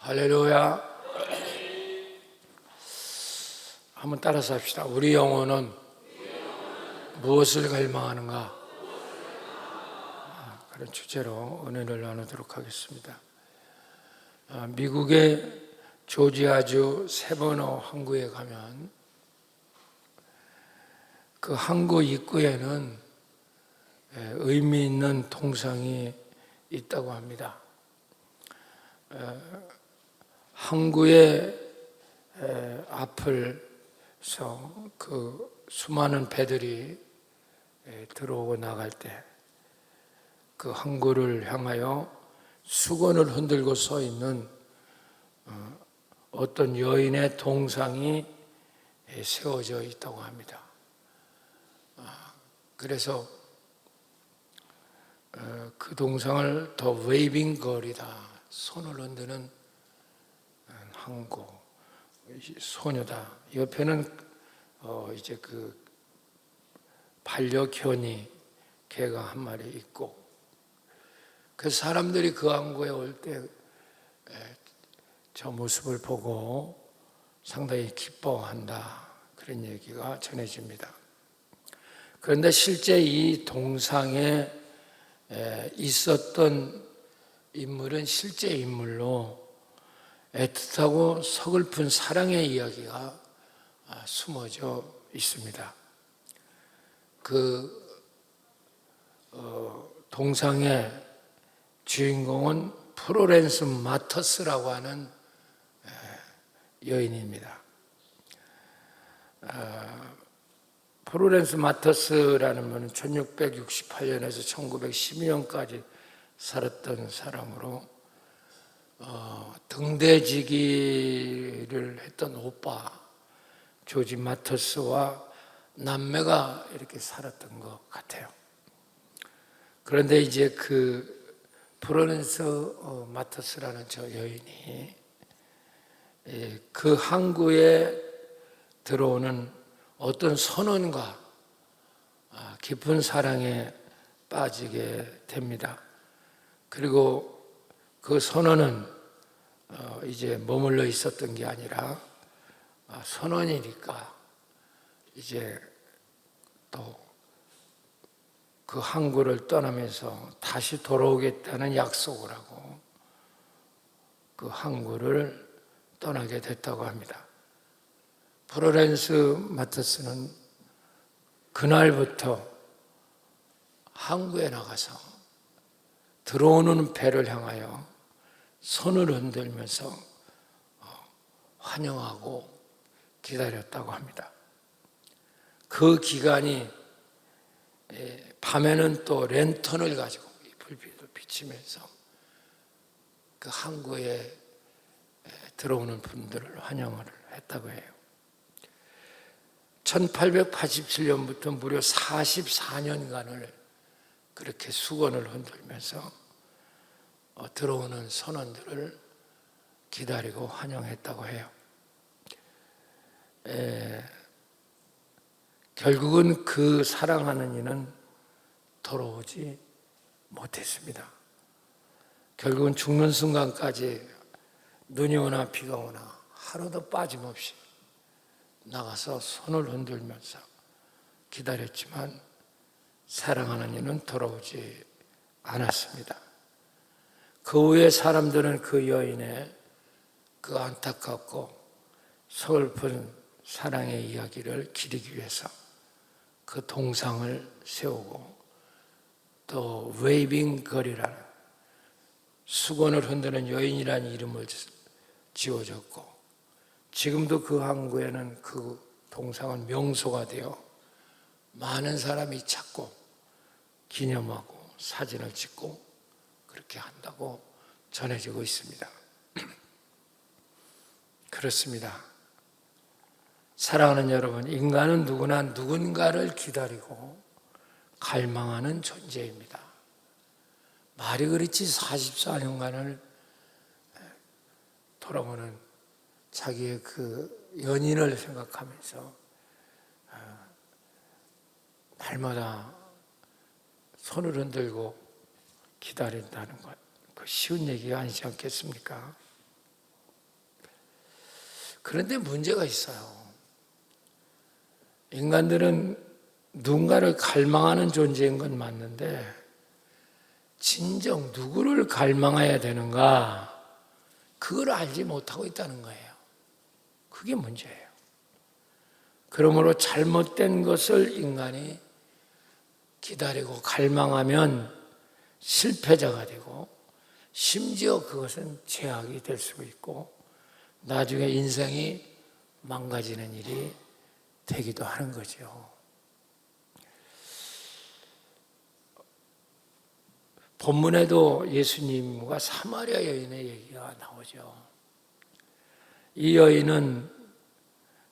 할렐루야. 한번 따라서 합시다. 우리 영혼은 무엇을 갈망하는가? 그런 주제로 은혜를 나누도록 하겠습니다. 미국의 조지아주 세버너 항구에 가면 그 항구 입구에는 의미 있는 동상이 있다고 합니다. 항구의 앞을서 그 수많은 배들이 들어오고 나갈 때 그 항구를 향하여 수건을 흔들고 서 있는 어떤 여인의 동상이 세워져 있다고 합니다. 그래서 그 동상을 더 웨이빙 걸이다, 손을 흔드는 항구, 소녀다. 옆에는 이제 그 반려견이 개가 한 마리 있고, 그 사람들이 그 항구에 올 때 저 모습을 보고 상당히 기뻐한다, 그런 얘기가 전해집니다. 그런데 실제 이 동상에 있었던 인물은 실제 인물로 애틋하고 서글픈 사랑의 이야기가 숨어져 있습니다. 그 동상의 주인공은 플로렌스 마터스라고 하는 여인입니다. 플로렌스 마터스라는 분은 1668년에서 1912년까지 살았던 사람으로 등대지기를 했던 오빠 조지 마터스와 남매가 이렇게 살았던 것 같아요. 그런데 이제 그 플로렌스 마터스라는 저 여인이 그 항구에 들어오는 어떤 선원과 깊은 사랑에 빠지게 됩니다. 그리고 그 선원은 이제 머물러 있었던 게 아니라 선원이니까 이제 또 그 항구를 떠나면서 다시 돌아오겠다는 약속을 하고 그 항구를 떠나게 됐다고 합니다. 플로렌스 마터스는 그날부터 항구에 나가서 들어오는 배를 향하여 손을 흔들면서 환영하고 기다렸다고 합니다. 그 기간이 밤에는 또 랜턴을 가지고 불빛을 비치면서 그 항구에 들어오는 분들을 환영을 했다고 해요. 1887년부터 무려 44년간을 그렇게 수건을 흔들면서 들어오는 선원들을 기다리고 환영했다고 해요. 결국은 그 사랑하는 이는 돌아오지 못했습니다. 결국은 죽는 순간까지 눈이 오나 비가 오나 하루도 빠짐없이 나가서 손을 흔들면서 기다렸지만 사랑하는 이는 돌아오지 않았습니다. 그 후에 사람들은 그 여인의 그 안타깝고 서글픈 사랑의 이야기를 기리기 위해서 그 동상을 세우고 또 웨이빙 걸이라는 수건을 흔드는 여인이라는 이름을 지어줬고, 지금도 그 항구에는 그 동상은 명소가 되어 많은 사람이 찾고 기념하고 사진을 찍고 그렇게 한다고 전해지고 있습니다. 그렇습니다. 사랑하는 여러분, 인간은 누구나 누군가를 기다리고 갈망하는 존재입니다. 말이 그렇지 44년간을 돌아보는 자기의 그 연인을 생각하면서 날마다 손을 흔들고 기다린다는 것, 그 쉬운 얘기가 아니지 않겠습니까? 그런데 문제가 있어요. 인간들은 누군가를 갈망하는 존재인 건 맞는데 진정 누구를 갈망해야 되는가 그걸 알지 못하고 있다는 거예요. 그게 문제예요. 그러므로 잘못된 것을 인간이 기다리고 갈망하면 실패자가 되고 심지어 그것은 죄악이 될 수 있고 나중에 인생이 망가지는 일이 되기도 하는 거죠. 본문에도 예수님과 사마리아 여인의 얘기가 나오죠. 이 여인은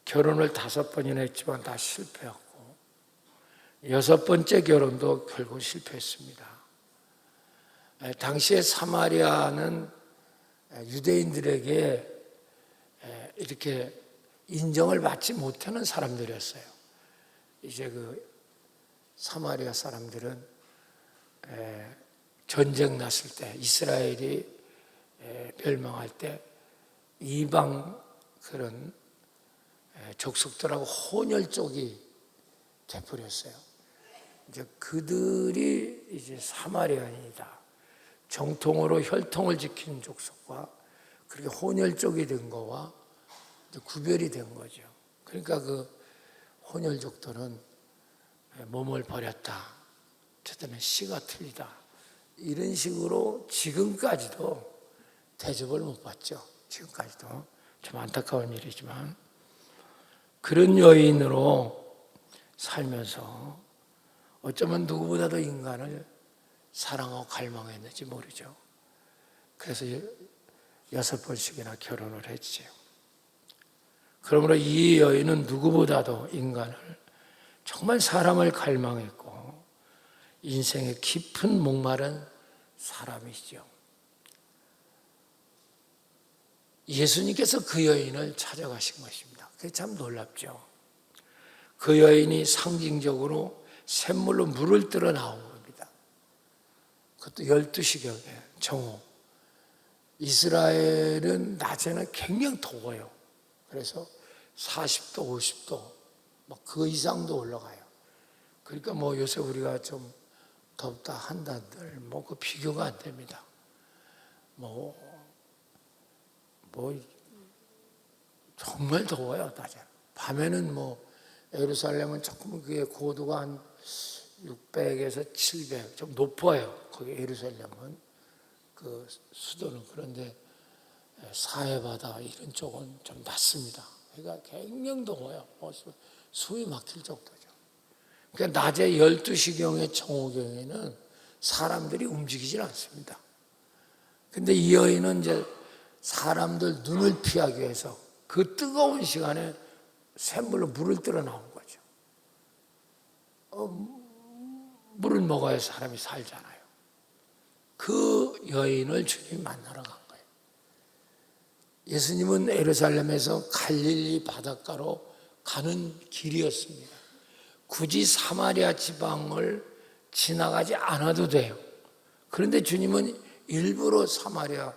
결혼을 5번이나 했지만 다 실패했고 6번째 결혼도 결국 실패했습니다. 당시에 사마리아는 유대인들에게 이렇게 인정을 받지 못하는 사람들이었어요. 이제 그 사마리아 사람들은 전쟁 났을 때 이스라엘이 멸망할 때 이방 그런 족속들하고 혼혈족이 돼버렸어요. 이제 그들이 이제 사마리아인이다. 정통으로 혈통을 지키는 족속과 그렇게 혼혈족이 된 거와 구별이 된 거죠. 그러니까 그 혼혈족들은 몸을 버렸다. 저들은 씨가 틀리다. 이런 식으로 지금까지도 대접을 못 받죠. 지금까지도. 좀 안타까운 일이지만 그런 여인으로 살면서 어쩌면 누구보다도 인간을 사랑하고 갈망했는지 모르죠. 그래서 6번씩이나 결혼을 했지요. 그러므로 이 여인은 누구보다도 인간을 정말 사람을 갈망했고 인생의 깊은 목마른 사람이죠. 예수님께서 그 여인을 찾아가신 것입니다. 그게 참 놀랍죠. 그 여인이 상징적으로 샘물로 물을 뜨러 나온 겁니다. 그것도 12시경에 정오. 이스라엘은 낮에는 굉장히 더워요. 그래서 40도, 50도, 그 이상도 올라가요. 그러니까 요새 우리가 좀 덥다 한다들 그 비교가 안 됩니다. 정말 더워요, 낮에. 밤에는 예루살렘은 조금 그게 고도가 한 600에서 700, 좀 높아요. 거기 예루살렘은 그 수도는. 그런데 사해바다 이런 쪽은 좀 낮습니다. 그러니까 굉장히 더워요. 숨이 막힐 정도죠. 그러니까 낮에 12시경에 정오경에는 사람들이 움직이질 않습니다. 근데 이 여인은 이제 사람들 눈을 피하기 위해서 그 뜨거운 시간에 샘물로 물을 뜨러 나온 거죠. 물을 먹어야 사람이 살잖아요. 그 여인을 주님이 만나러 간 거예요. 예수님은 예루살렘에서 갈릴리 바닷가로 가는 길이었습니다. 굳이 사마리아 지방을 지나가지 않아도 돼요. 그런데 주님은 일부러 사마리아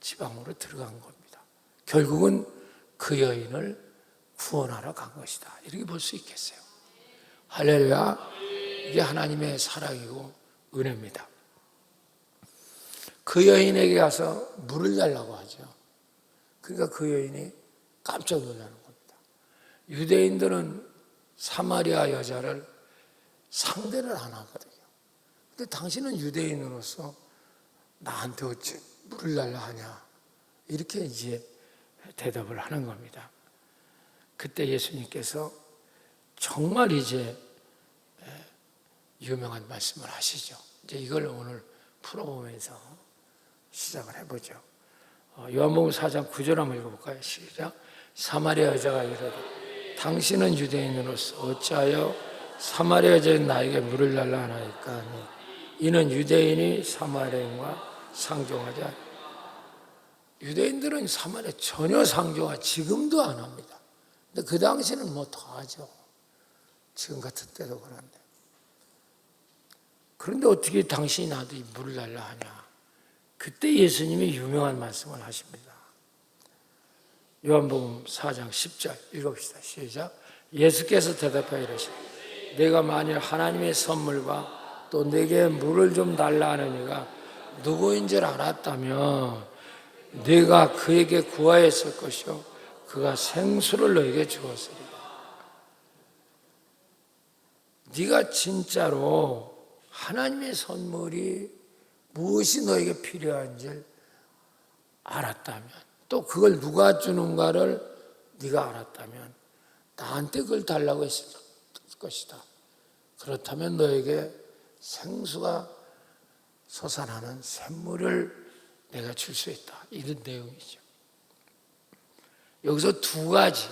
지방으로 들어간 겁니다. 결국은 그 여인을 구원하러 간 것이다. 이렇게 볼 수 있겠어요. 할렐루야. 이게 하나님의 사랑이고 은혜입니다. 그 여인에게 가서 물을 달라고 하죠. 그러니까 그 여인이 깜짝 놀라는 겁니다. 유대인들은 사마리아 여자를 상대를 안 하거든요. 근데 당신은 유대인으로서 나한테 어찌 물을 달라 하냐. 이렇게 이제 대답을 하는 겁니다. 그때 예수님께서 정말 이제 유명한 말씀을 하시죠. 이제 이걸 오늘 풀어보면서 시작을 해보죠. 요한복음 4장 9절 한번 읽어볼까요? 시작. 사마리아 여자가 이르되 당신은 유대인으로서 어찌하여 사마리아 여자인 나에게 물을 달라 하나이까 하니 이는 유대인이 사마리아인과 상종하지 않아. 유대인들은 사마리아 전혀 상종하 지금도 안 합니다. 근데 그 당시는 더 하죠. 지금 같은 때도 그런데. 그런데 어떻게 당신이 나한테 물을 달라 하냐. 그때 예수님이 유명한 말씀을 하십니다. 요한복음 4장 10절 읽읍시다. 시작. 예수께서 대답하여 이르시되 내가 만일 하나님의 선물과 또 내게 물을 좀 달라 하느니가 누구인 줄 알았다면 네가 그에게 구하였을 것이요 그가 생수를 너에게 주었으리라. 네가 진짜로 하나님의 선물이 무엇이 너에게 필요한지 알았다면, 또 그걸 누가 주는가를 네가 알았다면 나한테 그걸 달라고 했을 것이다. 그렇다면 너에게 생수가 솟아나는 샘물을 내가 줄 수 있다. 이런 내용이죠. 여기서 두 가지,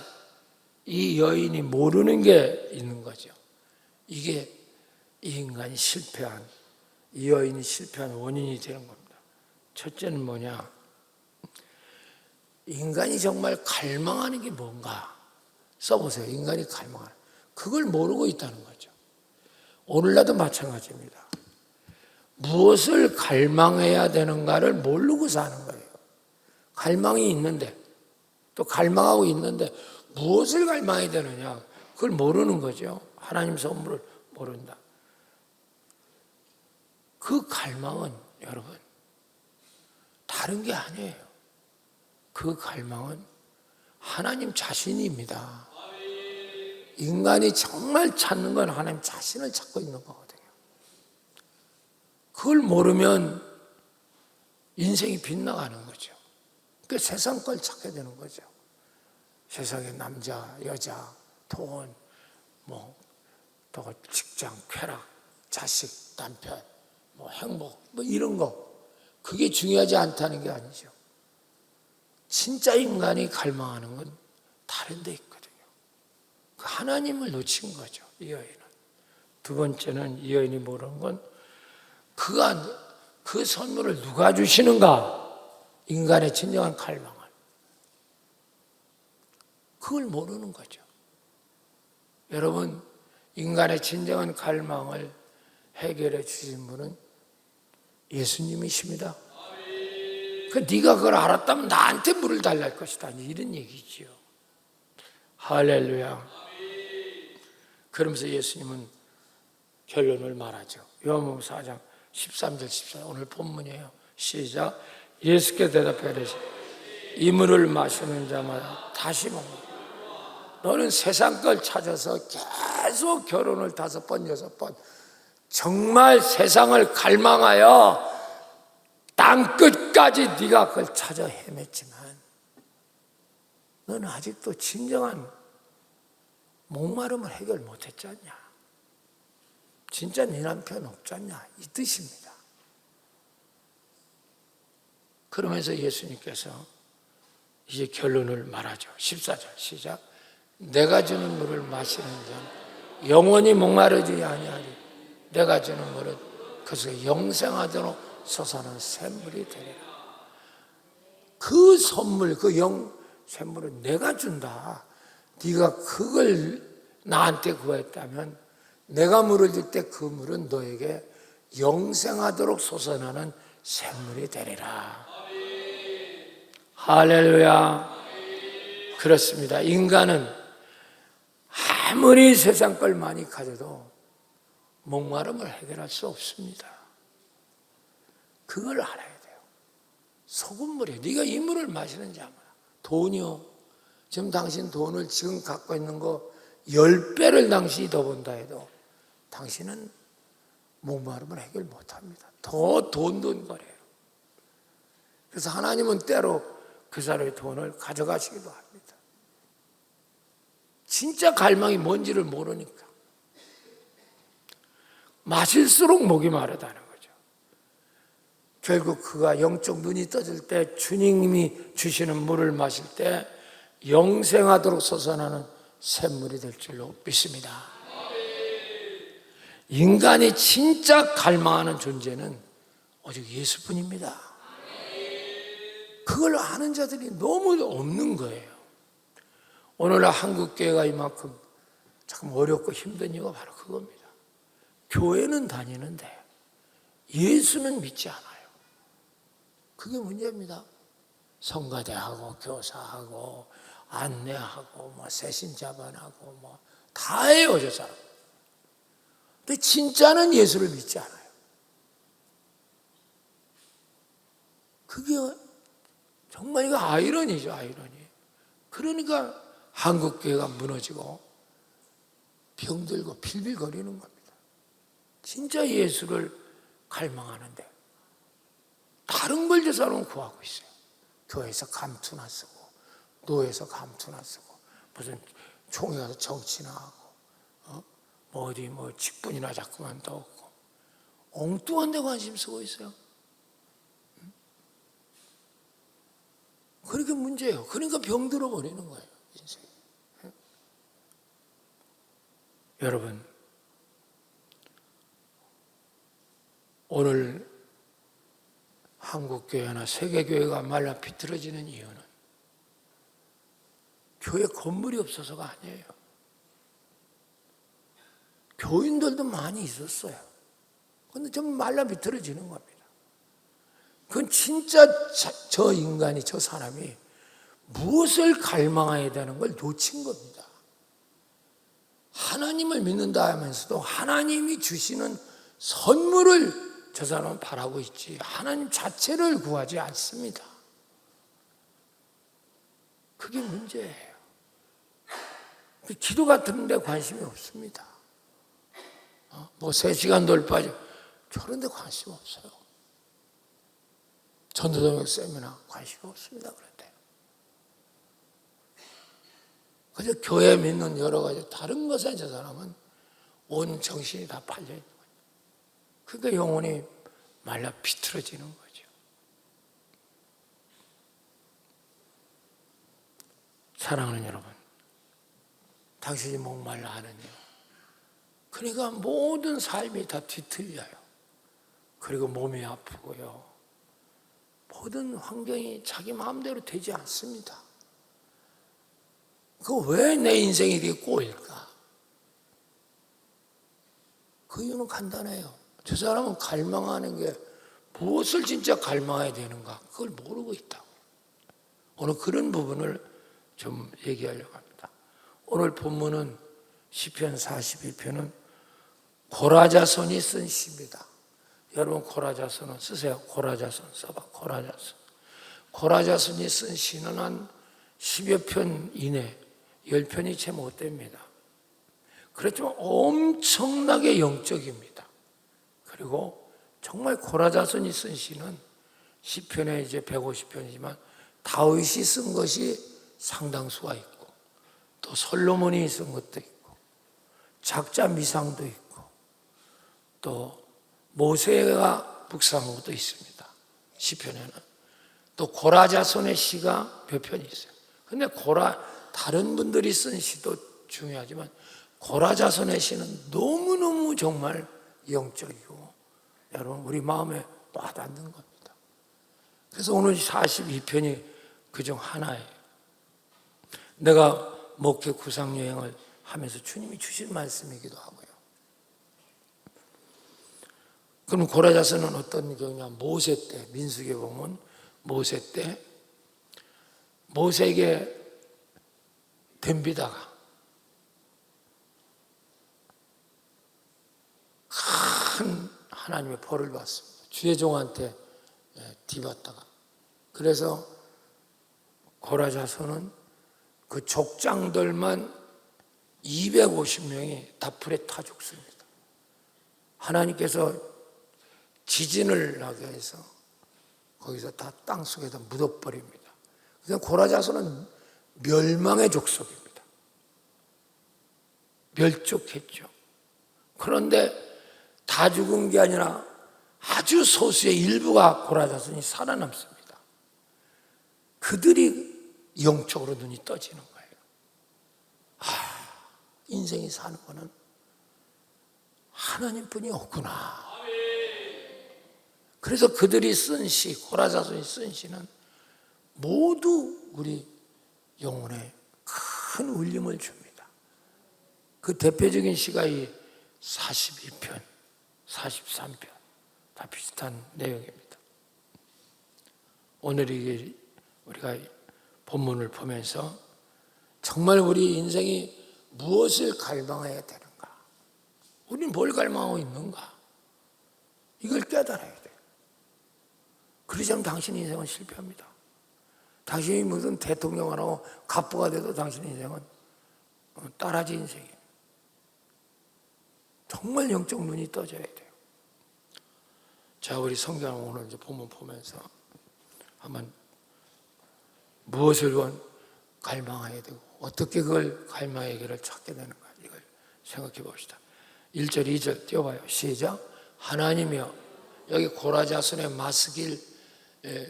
이 여인이 모르는 게 있는 거죠. 이게 이 인간이 실패한, 이 여인이 실패한 원인이 되는 겁니다. 첫째는 뭐냐? 인간이 정말 갈망하는 게 뭔가 써보세요. 인간이 갈망하는, 그걸 모르고 있다는 거죠. 오늘날도 마찬가지입니다. 무엇을 갈망해야 되는가를 모르고 사는 거예요. 갈망이 있는데, 또 갈망하고 있는데 무엇을 갈망해야 되느냐, 그걸 모르는 거죠. 하나님 선물을 모른다. 그 갈망은 여러분 다른 게 아니에요. 그 갈망은 하나님 자신입니다. 인간이 정말 찾는 건 하나님 자신을 찾고 있는 거거든요. 그걸 모르면 인생이 빗나가는 거죠. 그 세상 걸 찾게 되는 거죠. 세상의 남자, 여자, 돈, 또 직장, 쾌락, 자식, 남편, 행복, 이런 거, 그게 중요하지 않다는 게 아니죠. 진짜 인간이 갈망하는 건 다른 데 있거든요. 그 하나님을 놓친 거죠, 이 여인은. 두 번째는 이 여인이 모르는 건 그 선물을 누가 주시는가? 인간의 진정한 갈망을. 그걸 모르는 거죠. 여러분, 인간의 진정한 갈망을 해결해 주신 분은 예수님이십니다. 네가 그걸 알았다면 나한테 물을 달라 할 것이다, 이런 얘기지요. 할렐루야. 그러면서 예수님은 결론을 말하죠. 요한복음 4장 13절 14절 오늘 본문이에요. 시작. 예수께 대답하여 이르시되 이 물을 마시는 자마다 다시 먹는다. 너는 세상 걸 찾아서 계속 결혼을 5번, 6번 정말 세상을 갈망하여 땅 끝까지 네가 그걸 찾아 헤맸지만 너는 아직도 진정한 목마름을 해결 못했지 않냐? 진짜 네 남편 없지 않냐? 이 뜻입니다. 그러면서 예수님께서 이제 결론을 말하죠. 14절 시작. 내가 주는 물을 마시는 자는 영원히 목마르지 아니하리. 내가 주는 물은 그것을 영생하도록 솟아나는 샘물이 되리라. 그 선물, 그 샘물은 내가 준다. 네가 그걸 나한테 구했다면 내가 물을 줄 때 그 물은 너에게 영생하도록 솟아나는 샘물이 되리라. 할렐루야. 그렇습니다. 인간은 아무리 세상 걸 많이 가져도 목마름을 해결할 수 없습니다. 그걸 알아야 돼요. 소금물이에요. 네가 이 물을 마시는 자마다. 돈이요. 지금 당신 돈을 지금 갖고 있는 거 10배를 당신이 더 번다 해도 당신은 목마름을 해결 못합니다. 더 돈 거래요. 그래서 하나님은 때로 그 사람의 돈을 가져가시기도 합니다. 진짜 갈망이 뭔지를 모르니까. 마실수록 목이 마르다는 거죠. 결국 그가 영적 눈이 떠질 때 주님이 주시는 물을 마실 때 영생하도록 솟아나는 샘물이 될 줄로 믿습니다. 인간이 진짜 갈망하는 존재는 오직 예수뿐입니다. 그걸 아는 자들이 너무 없는 거예요. 오늘날 한국교회가 이만큼 참 어렵고 힘든 이유가 바로 그겁니다. 교회는 다니는데 예수는 믿지 않아요. 그게 문제입니다. 성가대하고 교사하고 안내하고 뭐 세신 자반하고 뭐 다 해요, 저 사람. 근데 진짜는 예수를 믿지 않아요. 그게 정말 이거 아이러니죠, 아이러니. 그러니까 한국교회가 무너지고 병들고 빌빌거리는 겁니다. 진짜 예수를 갈망하는데 다른 걸 저 사람은 구하고 있어요. 교회에서 감투나 쓰고 노예에서 감투나 쓰고 무슨 총회 가서 정치나 하고 뭐 어디 뭐 직분이나 자꾸만 떠오고 엉뚱한 데 관심 쓰고 있어요. 그렇게 문제예요. 그러니까 병들어 버리는 거예요, 인생이. 여러분, 오늘 한국교회나 세계교회가 말라 비틀어지는 이유는 교회 건물이 없어서가 아니에요. 교인들도 많이 있었어요. 그런데 좀 말라 비틀어지는 겁니다. 그건 진짜 저 인간이, 저 사람이 무엇을 갈망해야 되는 걸 놓친 겁니다. 하나님을 믿는다 하면서도 하나님이 주시는 선물을 저 사람은 바라고 있지 하나님 자체를 구하지 않습니다. 그게 문제예요. 기도 같은 데 관심이 없습니다. 뭐 3시간 돌파죠. 저런 데 관심 없어요. 전도동역 세미나 관심이 없습니다. 그런데 그래서 교회 믿는 여러 가지 다른 것에 저 사람은 온 정신이 다 팔려 있는 거죠. 그러니까 영혼이 말라 비틀어지는 거죠. 사랑하는 여러분, 당신이 목말라 하는요. 그러니까 모든 삶이 다 뒤틀려요. 그리고 몸이 아프고요. 모든 환경이 자기 마음대로 되지 않습니다. 그 왜 내 인생이 이렇게 꼬일까? 그 이유는 간단해요. 저 사람은 갈망하는 게 무엇을 진짜 갈망해야 되는가? 그걸 모르고 있다고. 오늘 그런 부분을 좀 얘기하려고 합니다. 오늘 본문은 시편 42편은 고라자손이 쓴 시입니다. 여러분 고라자손은 쓰세요. 고라자손 써봐. 고라자손. 고라자손이 쓴 시는 한 10여 편 이내, 10편이 채 못 됩니다. 그렇지만 엄청나게 영적입니다. 그리고 정말 고라자손이 쓴 시는 시편에 이제 150편이지만 다윗이 쓴 것이 상당수가 있고 또 솔로몬이 쓴 것도 있고 작자 미상도 있고 또 모세가 묵상한 것도 있습니다. 시편에는 또 고라자손의 시가 몇 편이 있어요. 근데 다른 분들이 쓴 시도 중요하지만 고라자손의 시는 너무너무 정말 영적이고 여러분 우리 마음에 와닿는 겁니다. 그래서 오늘 42편이 그중 하나예요. 내가 목회 구상여행을 하면서 주님이 주신 말씀이기도 하고요. 그럼 고라자손은 어떤 경우냐? 모세 때, 민수기에 보면 모세 때 모세에게 덤비다가 큰 하나님의 벌을 받습니다. 주의 종한테 뒤받다가. 그래서 고라자손은 그 족장들만 250명이 다 불에 타 죽습니다. 하나님께서 지진을 나게 해서 거기서 다 땅속에다 묻어버립니다. 그래서 고라자손은 멸망의 족속입니다. 멸족했죠. 그런데 다 죽은 게 아니라 아주 소수의 일부가 고라자손이 살아남습니다. 그들이 영적으로 눈이 떠지는 거예요. 인생이 사는 거는 하나님뿐이 없구나. 그래서 그들이 쓴 시, 고라자손이 쓴 시는 모두 우리 영혼에 큰 울림을 줍니다. 그 대표적인 시가 이 42편, 43편 다 비슷한 내용입니다. 오늘 이게 우리가 본문을 보면서 정말 우리 인생이 무엇을 갈망해야 되는가? 우리는 뭘 갈망하고 있는가? 이걸 깨달아야 돼요. 그러지 않으면 당신 인생은 실패합니다. 당신이 무슨 대통령을 하고 갑부가 돼도 당신 인생은 따라지 인생이에요. 정말 영적 눈이 떠져야 돼요. 자, 우리 성경을 오늘 이제 본문 보면서 한번 무엇을 갈망해야 되고 어떻게 그걸 갈망의 길을 찾게 되는가 이걸 생각해 봅시다. 1절 2절 띄워봐요. 시작. 하나님이여. 여기 고라자손의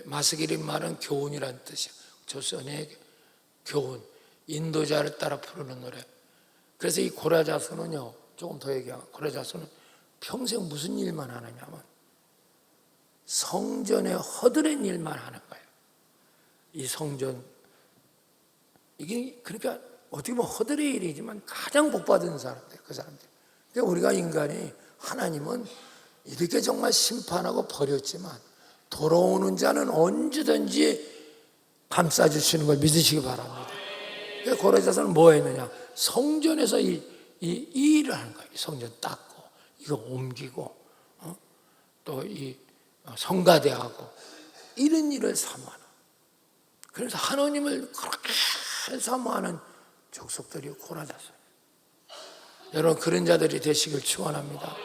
마스길이 말은 교훈이란 뜻이야. 조선의 교훈, 인도자를 따라 부르는 노래. 그래서 이 고라자손은요, 조금 더 얘기하면 고라자손은 평생 무슨 일만 하느냐면 성전에 허드렛 일만 하는 거예요. 이 성전, 이게 그러니까 어떻게 보면 허드렛 일이지만 가장 복받은 사람들, 그 사람들. 그러니까 우리가 인간이, 하나님은 이렇게 정말 심판하고 버렸지만 돌아오는 자는 언제든지 감싸주시는 걸 믿으시기 바랍니다. 그러니까 고라자손은 뭐 했느냐? 성전에서 이 일을 하는 거예요. 성전 닦고, 이거 옮기고, 또 이 성가대하고, 이런 일을 사모하는. 그래서 하나님을 그렇게 사모하는 족속들이 고라자손. 여러분, 그런 자들이 되시길 축원합니다.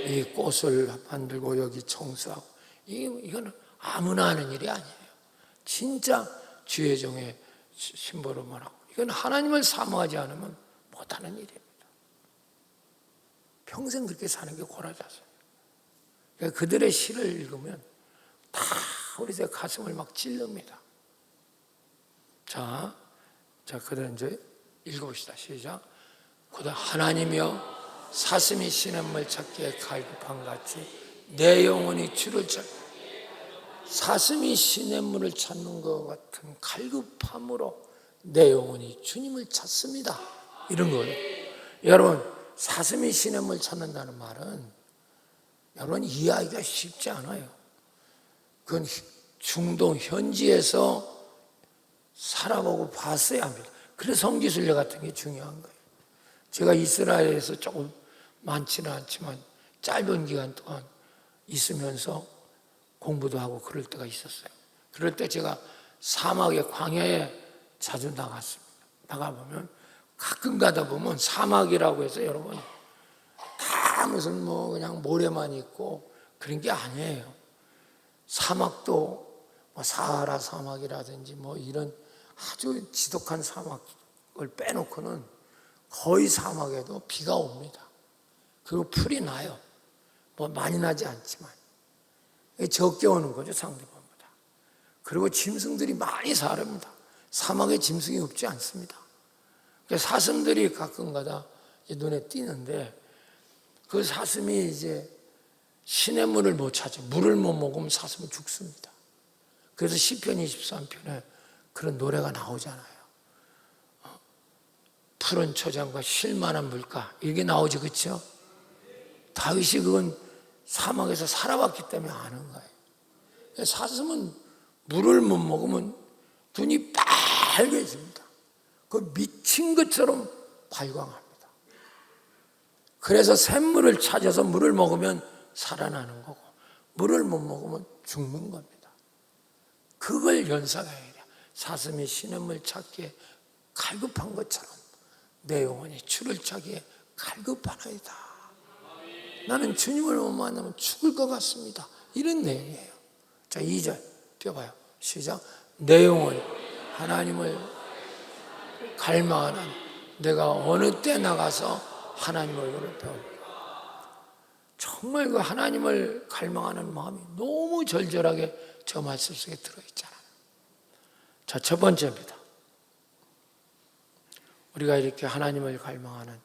이 꽃을 만들고 여기 청소하고, 이거는 아무나 하는 일이 아니에요. 진짜 주의 종의 심부름을 하고, 이건 하나님을 사모하지 않으면 못하는 일입니다. 평생 그렇게 사는 게 고라자손이에요. 그러니까 그들의 시를 읽으면 다 우리 가슴을 막 찔릅니다. 자, 그다음 이제 읽어봅시다. 시작. 그다음 하나님이여 사슴이 시냇물 찾기에 갈급한 같이 내 영혼이 주를 찾. 사슴이 시냇물을 찾는 것 같은 갈급함으로 내 영혼이 주님을 찾습니다. 이런 거예요. 여러분, 사슴이 시냇물 찾는다는 말은 여러분 이해하기가 쉽지 않아요. 그건 중동 현지에서 살아보고 봤어야 합니다. 그래서 성지순례 같은 게 중요한 거예요. 제가 이스라엘에서 조금 많지는 않지만 짧은 기간 동안 있으면서 공부도 하고 그럴 때가 있었어요. 그럴 때 제가 사막의 광야에 자주 나갔습니다. 나가보면 가끔 가다 보면 사막이라고 해서 여러분 다 무슨 뭐 그냥 모래만 있고 그런 게 아니에요. 사막도 뭐 사하라 사막이라든지 뭐 이런 아주 지독한 사막을 빼놓고는 거의 사막에도 비가 옵니다. 그리고 풀이 나요. 뭐 많이 나지 않지만 적게 오는 거죠, 상대방보다. 그리고 짐승들이 많이 사릅니다. 사막에 짐승이 없지 않습니다. 사슴들이 가끔가다 눈에 띄는데 그 사슴이 이제 시냇물을 못 찾아, 물을 못 먹으면 사슴은 죽습니다. 그래서 시편 23편에 그런 노래가 나오잖아요. 푸른 초장과 쉴만한 물가, 이게 나오지, 그렇죠? 다윗이 그건 사막에서 살아왔기 때문에 아는 거예요. 사슴은 물을 못 먹으면 눈이 빨개집니다. 그 미친 것처럼 발광합니다. 그래서 샘물을 찾아서 물을 먹으면 살아나는 거고, 물을 못 먹으면 죽는 겁니다. 그걸 연상해야 돼요. 사슴이 시냇물 찾기에 갈급한 것처럼 내 영혼이 주를 찾기에 갈급하나이다. 나는 주님을 못 만나면 죽을 것 같습니다. 이런 내용이에요. 자, 2절 펴봐요. 시작. 내 영혼이 하나님을 갈망하는 내가 어느 때 나가서 하나님 얼굴을 배웁니다. 정말 그 하나님을 갈망하는 마음이 너무 절절하게 저 말씀 속에 들어있잖아요. 자, 첫 번째입니다. 우리가 이렇게 하나님을 갈망하는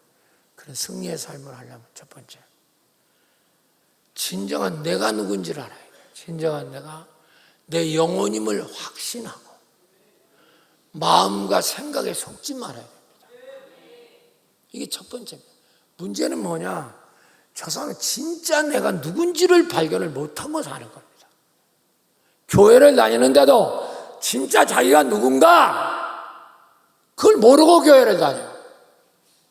그런 승리의 삶을 하려면 첫 번째, 진정한 내가 누군지를 알아야 돼요. 진정한 내가 내 영혼임을 확신하고 마음과 생각에 속지 말아야 됩니다. 이게 첫 번째입니다. 문제는 뭐냐? 저 사람은 진짜 내가 누군지를 발견을 못하고 사는 겁니다. 교회를 다니는데도 진짜 자기가 누군가 그걸 모르고 교회를 다녀.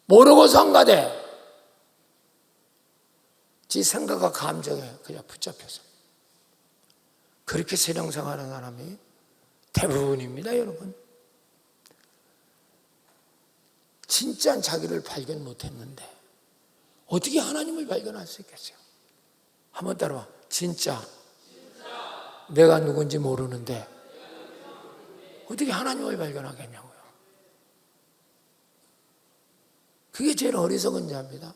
모르고 성가대. 지 생각과 감정에 그냥 붙잡혀서 그렇게 신앙생활하는 사람이 대부분입니다, 여러분. 진짜 자기를 발견 못했는데 어떻게 하나님을 발견할 수 있겠어요? 한번 따라와. 진짜 내가 누군지 모르는데 어떻게 하나님을 발견하겠냐고요. 그게 제일 어리석은 자입니다.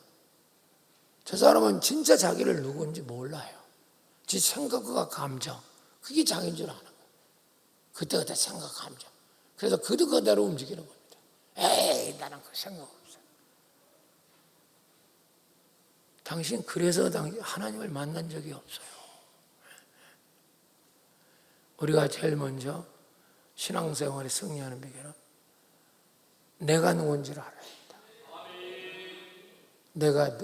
저 사람은 진짜 자기를 누군지 몰라요. 지 생각과 감정, 그게 자기인 줄 아는 거예요. 그때그때 생각, 감정. 그래서 그대로 움직이는 겁니다. 에이, 나는 그 생각 없어. 당신 그래서 하나님을 만난 적이 없어요. 우리가 제일 먼저 신앙생활에 승리하는 비결은 내가 누군지를 알아야 합니다. 내가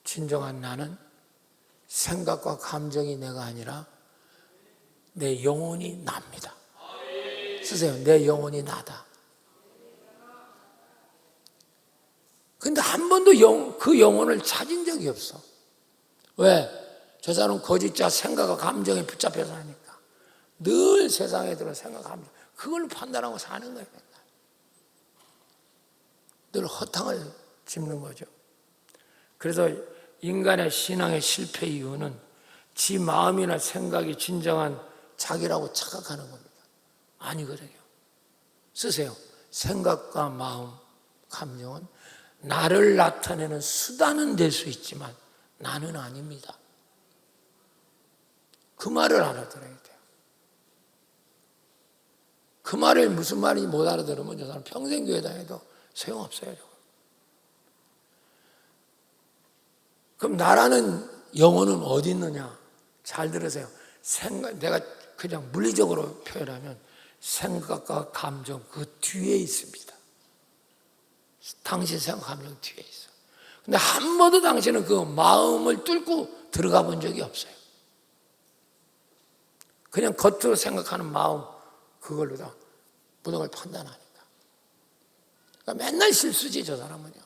진정한 나는 생각과 감정이 내가 아니라 내 영혼이 납니다. 쓰세요. 내 영혼이 나다. 근데 한 번도 그 영혼을 찾은 적이 없어. 왜? 저 사람은 거짓자 생각과 감정에 붙잡혀서 하니까. 늘 세상에 들어 생각, 감정. 그걸 판단하고 사는 거예요. 늘 허탕을 짚는 거죠. 그래서 인간의 신앙의 실패 이유는 지 마음이나 생각이 진정한 자기라고 착각하는 겁니다. 아니거든요. 쓰세요. 생각과 마음, 감정은 나를 나타내는 수단은 될 수 있지만 나는 아닙니다. 그 말을 알아들어야 돼요. 그 말을 무슨 말인지 못 알아들으면 저 사람 평생 교회 다녀도 소용없어요. 그럼 나라는 영혼은 어디 있느냐? 잘 들으세요. 내가 그냥 물리적으로 표현하면 생각과 감정 그 뒤에 있습니다. 당신 생각, 감정 뒤에 있어. 근데 한 번도 당신은 그 마음을 뚫고 들어가 본 적이 없어요. 그냥 겉으로 생각하는 마음 그걸로 다 모든 걸 판단하니까. 그러니까 맨날 실수지, 저 사람은요.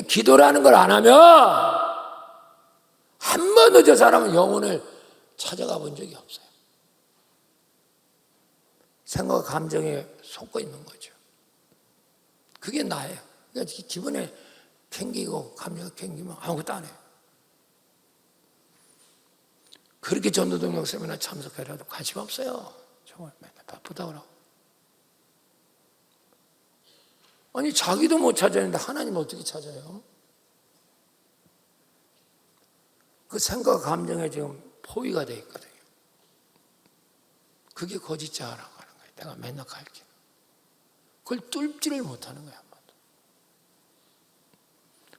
기도라는 걸 안 하면 한 번도 저 사람은 영혼을 찾아가 본 적이 없어요. 생각과 감정에 속고 있는 거죠. 그게 나예요. 그러니까 기분에 캥기고 감정이 캥기면 아무것도 안 해요. 그렇게 전도동력 세미나 참석해라도 관심 없어요. 정말 맨날 바쁘다 그러고. 아니 자기도 못 찾았는데 하나님 어떻게 찾아요? 그 생각과 감정에 지금 포위가 되어 있거든요. 그게 거짓자라고 하는 거예요. 내가 맨날 가르치는. 그걸 뚫지를 못하는 거예요. 한 번도.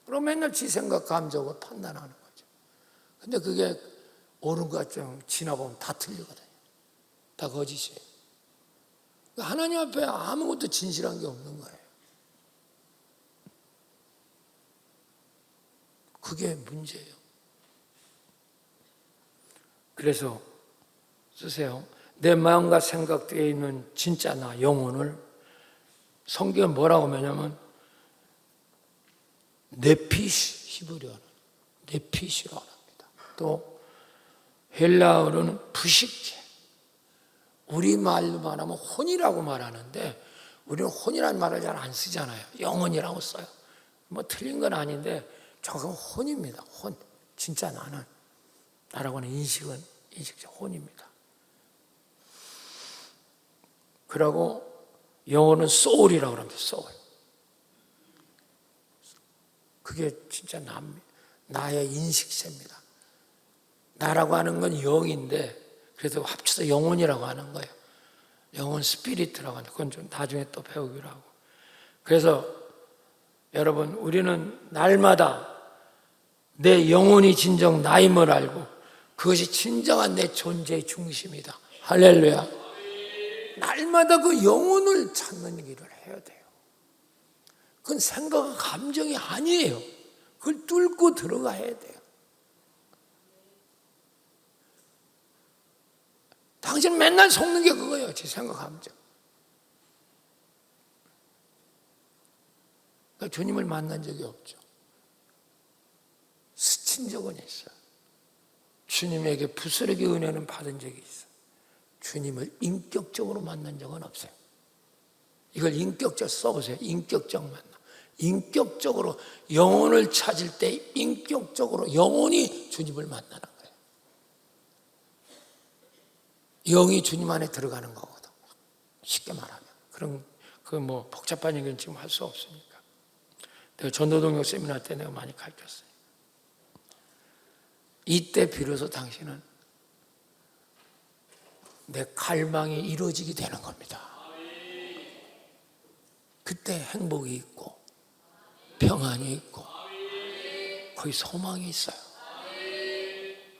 그럼 맨날 지 생각, 감정을 판단하는 거죠. 근데 그게 옳은 것 좀 지나보면 다 틀리거든요. 다 거짓이에요. 하나님 앞에 아무것도 진실한 게 없는 거예요. 그게 문제예요. 그래서 쓰세요. 내 마음과 생각 뒤에 있는 진짜 나, 영혼을 성경은 뭐라고 하냐면 네피시, 히브리어는 네피시라고 합니다. 또 헬라어로는 부식체. 우리말로 말하면 혼이라고 말하는데 우리는 혼이라는 말을 잘 안 쓰잖아요. 영혼이라고 써요. 뭐 틀린 건 아닌데 조금 혼입니다. 혼. 진짜 나라고 하는 인식은 혼입니다. 그리고 영어는 soul이라고 합니다. soul. 그게 진짜 나의 인식체입니다. 나라고 하는 건 영인데 그래서 합쳐서 영혼이라고 하는 거예요. 영혼 스피리트라고 하는 그건 좀 나중에 또 배우기로 하고. 그래서 여러분 우리는 날마다 내 영혼이 진정 나임을 알고 그것이 진정한 내 존재의 중심이다. 할렐루야. 날마다 그 영혼을 찾는 일을 해야 돼요. 그건 생각과 감정이 아니에요. 그걸 뚫고 들어가야 돼요. 당신은 맨날 속는 게 그거예요. 제 생각하면서. 그러니까 주님을 만난 적이 없죠. 스친 적은 있어요. 주님에게 부스러기 은혜는 받은 적이 있어요. 주님을 인격적으로 만난 적은 없어요. 이걸 인격적 써보세요. 인격적 만남. 인격적으로 영혼을 찾을 때 인격적으로 영혼이 주님을 만나는 거예요. 영이 주님 안에 들어가는 거거든. 쉽게 말하면. 그런 뭐 복잡한 얘기는 지금 할 수 없으니까. 내가 전도동역 세미나 때 내가 많이 가르쳤어요. 이때 비로소 당신은 내 갈망이 이루어지게 되는 겁니다. 그때 행복이 있고 평안이 있고 거기 소망이 있어요.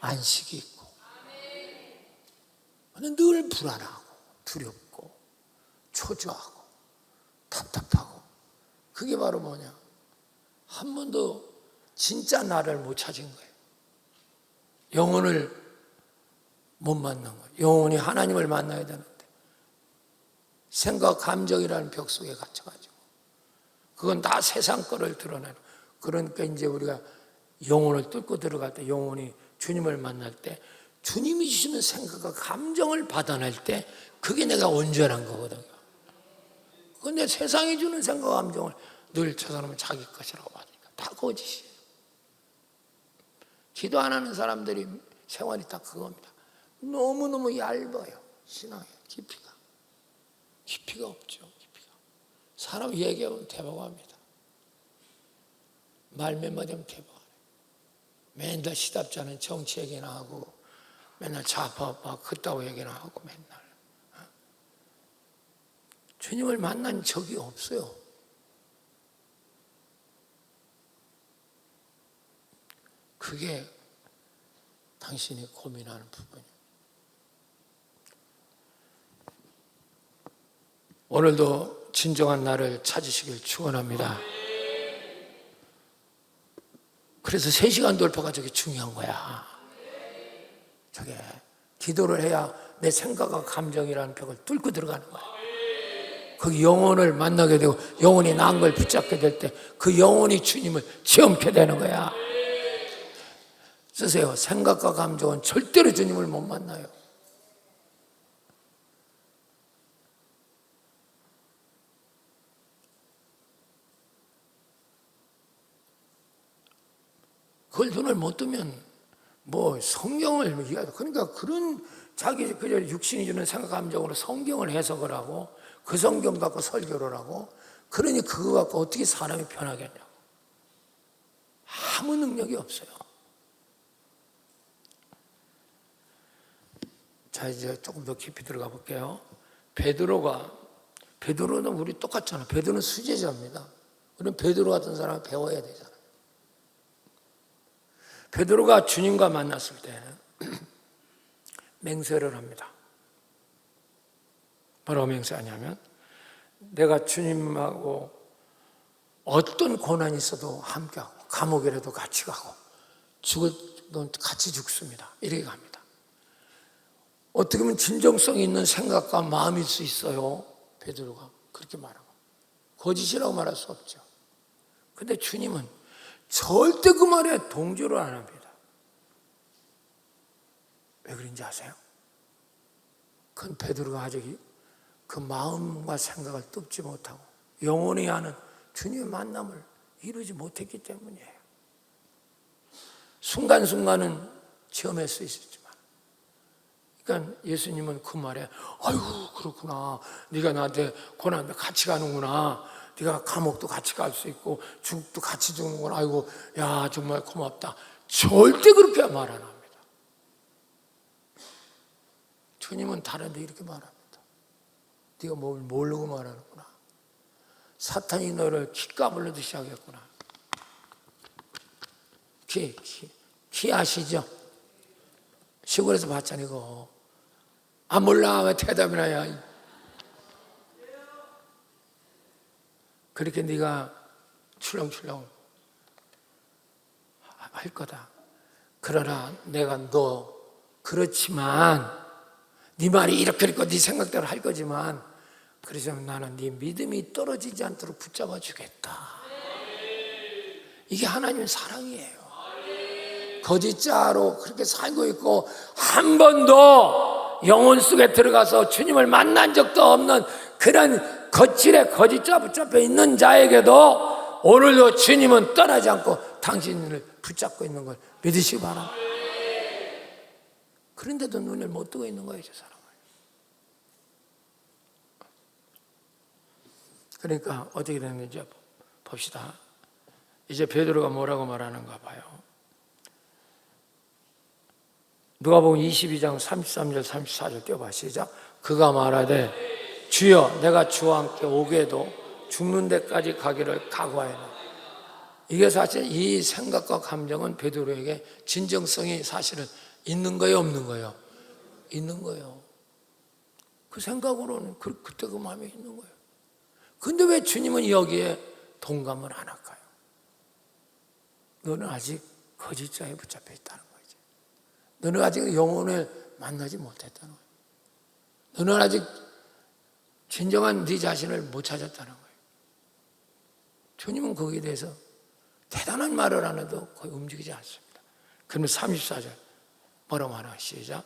안식이 있고. 늘 불안하고 두렵고 초조하고 답답하고. 그게 바로 뭐냐? 한 번도 진짜 나를 못 찾은 거예요. 영혼을 못 만난 거예요. 영혼이 하나님을 만나야 되는데 생각, 감정이라는 벽 속에 갇혀가지고 그건 다 세상 거를 드러내는. 그러니까 이제 우리가 영혼을 뚫고 들어갈 때, 영혼이 주님을 만날 때, 주님이 주시는 생각과 감정을 받아낼 때 그게 내가 온전한 거거든요. 그런데 세상이 주는 생각과 감정을 늘 저 사람은 자기 것이라고 받으니까 다 거짓이에요. 기도 안 하는 사람들이 생활이 다 그겁니다. 너무너무 얇아요. 신앙의 깊이가 없죠. 사람 얘기하면 대박합니다. 말 몇 마디 하면 대박하네. 맨날 시답지 않은 정치 얘기나 하고 맨날 좌파우파 그따구 얘기나 하고 맨날. 주님을 만난 적이 없어요. 그게 당신이 고민하는 부분이에요. 오늘도 진정한 나를 찾으시길 축원합니다. 그래서 3시간 돌파가 저게 중요한 거야. 저게 기도를 해야 내 생각과 감정이라는 벽을 뚫고 들어가는 거야. 그 영혼을 만나게 되고 영혼이 난 걸 붙잡게 될 때 그 영혼이 주님을 체험케 되는 거야. 쓰세요. 생각과 감정은 절대로 주님을 못 만나요. 그걸 눈을 못 뜨면 뭐 성경을 그러니까 그런 자기 그저 육신이 주는 생각 감정으로 성경을 해석을 하고 그 성경 갖고 설교를 하고 그러니 그거 갖고 어떻게 사람이 변하겠냐고. 아무 능력이 없어요. 자, 이제 조금 더 깊이 들어가 볼게요. 베드로는 우리 똑같잖아. 베드로는 수제자입니다. 우리는 베드로 같은 사람을 배워야 되잖아. 베드로가 주님과 만났을 때 맹세를 합니다. 뭐라고 맹세하냐면 내가 주님하고 어떤 고난이 있어도 함께하고 감옥이라도 같이 가고 죽어도 같이 죽습니다. 이렇게 갑니다. 어떻게 보면 진정성 있는 생각과 마음일 수 있어요. 베드로가 그렇게 말하고 거짓이라고 말할 수 없죠. 그런데 주님은 절대 그 말에 동조를 안 합니다. 왜 그런지 아세요? 그건 베드로가 아직 그 마음과 생각을 뚫지 못하고 영원히 하는 주님의 만남을 이루지 못했기 때문이에요. 순간순간은 체험할 수 있었지만 그러니까 예수님은 그 말에 아이고 그렇구나. 네가 나한테 고난도 같이 가는구나. 네가 감옥도 같이 갈 수 있고 죽도 같이 죽는구나. 아이고 야 정말 고맙다. 절대 그렇게 말 안 합니다. 주님은 다른데 이렇게 말합니다. 네가 뭘 모르고 말하는구나. 사탄이 너를 키 까불러듯이 하겠구나. 키 아시죠? 시골에서 봤잖아 이거. 아 몰라 왜 대답이나 해. 그렇게 네가 출렁출렁 할 거다. 그러나 내가 너 그렇지만 네 말이 이렇게 있고 네 생각대로 할 거지만 그래서 나는 네 믿음이 떨어지지 않도록 붙잡아 주겠다. 이게 하나님의 사랑이에요. 거짓자로 그렇게 살고 있고 한 번도 영혼 속에 들어가서 주님을 만난 적도 없는 그런 거칠에 거짓자 붙잡혀 있는 자에게도 오늘도 주님은 떠나지 않고 당신을 붙잡고 있는 걸 믿으시기 바랍니다. 그런데도 눈을 못 뜨고 있는 거예요, 저 사람은. 그러니까 어떻게 됐는지 봅시다. 이제 베드로가 뭐라고 말하는가 봐요. 누가복음 22장 33절 34절 띄워봐. 시작. 그가 말하되 주여 내가 주와 함께 오게도 죽는 데까지 가기를 각오하였노라. 이게 사실 이 생각과 감정은 베드로에게 진정성이 사실은 있는 거예요, 없는 거예요? 있는 거예요. 그 생각으로는 그때 그 마음이 있는 거예요. 근데 왜 주님은 여기에 동감을 안 할까요? 너는 아직 거짓자에 붙잡혀 있다는 거지. 너는 아직 영혼을 만나지 못했다는 거예요. 너는 아직 진정한 네 자신을 못 찾았다는 거예요. 주님은 거기에 대해서 대단한 말을 안 해도 거의 움직이지 않습니다. 그러면 34절 뭐라고 하나? 시작.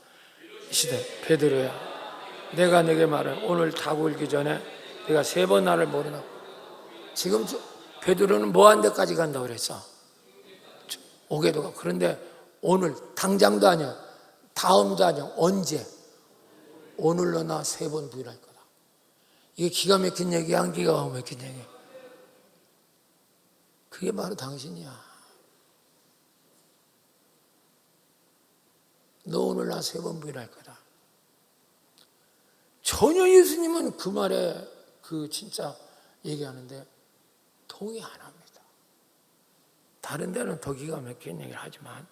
시대 베드로야 내가 네게 말해 오늘 닭 울기 전에 네가 3번 나를 모르나. 지금 베드로는 뭐 한 데까지 간다고 그랬어? 오게도 가. 그런데 오늘 당장도 아니야, 다음도 아니야, 언제? 오늘로 나 3번 부인할 거다. 이게 기가 막힌 얘기야, 안 기가 막힌 얘기? 그게 바로 당신이야. 너 오늘 나 3번 부인할 거다. 전혀 예수님은 그 말에 진짜 얘기하는데 동의 안 합니다. 다른 데는 더 기가 막힌 얘기를 하지만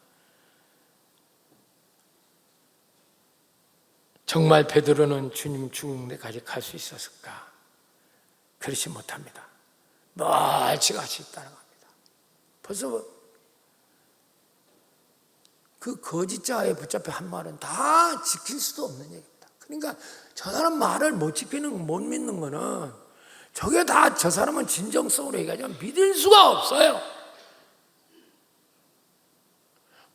정말 베드로는 주님 죽는 데까지 갈 수 있었을까? 그렇지 못합니다. 멀찌감치 따라갑니다. 벌써 그 거짓자에 붙잡혀 한 말은 다 지킬 수도 없는 얘기입니다. 그러니까 저 사람 말을 못 지키는, 못 믿는 거는 저게 다 저 사람은 진정성으로 얘기하자면 믿을 수가 없어요.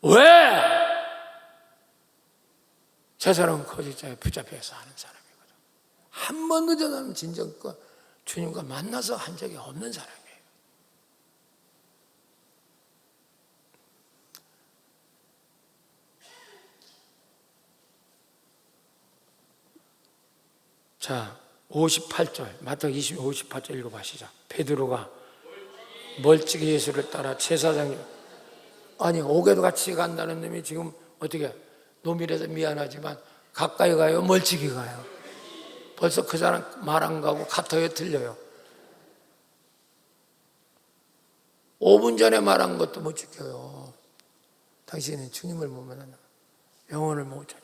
왜? 저 사람은 거짓자에 붙잡혀서 하는 사람이거든. 한 번도 저 사람은 진정과 주님과 만나서 한 적이 없는 사람이에요. 자, 58절, 마태복음 58절 읽어봐 시작. 베드로가 멀찍이 예수를 따라 제사장님, 아니 오게도 같이 간다는 놈이 지금 어떻게 노밀해서 미안하지만 가까이 가요, 멀찍이 가요? 벌써 그 사람 말 안 가고 카터에 들려요. 5분 전에 말한 것도 못 지켜요. 당신은 주님을 못 만나, 영혼을 못 찾아.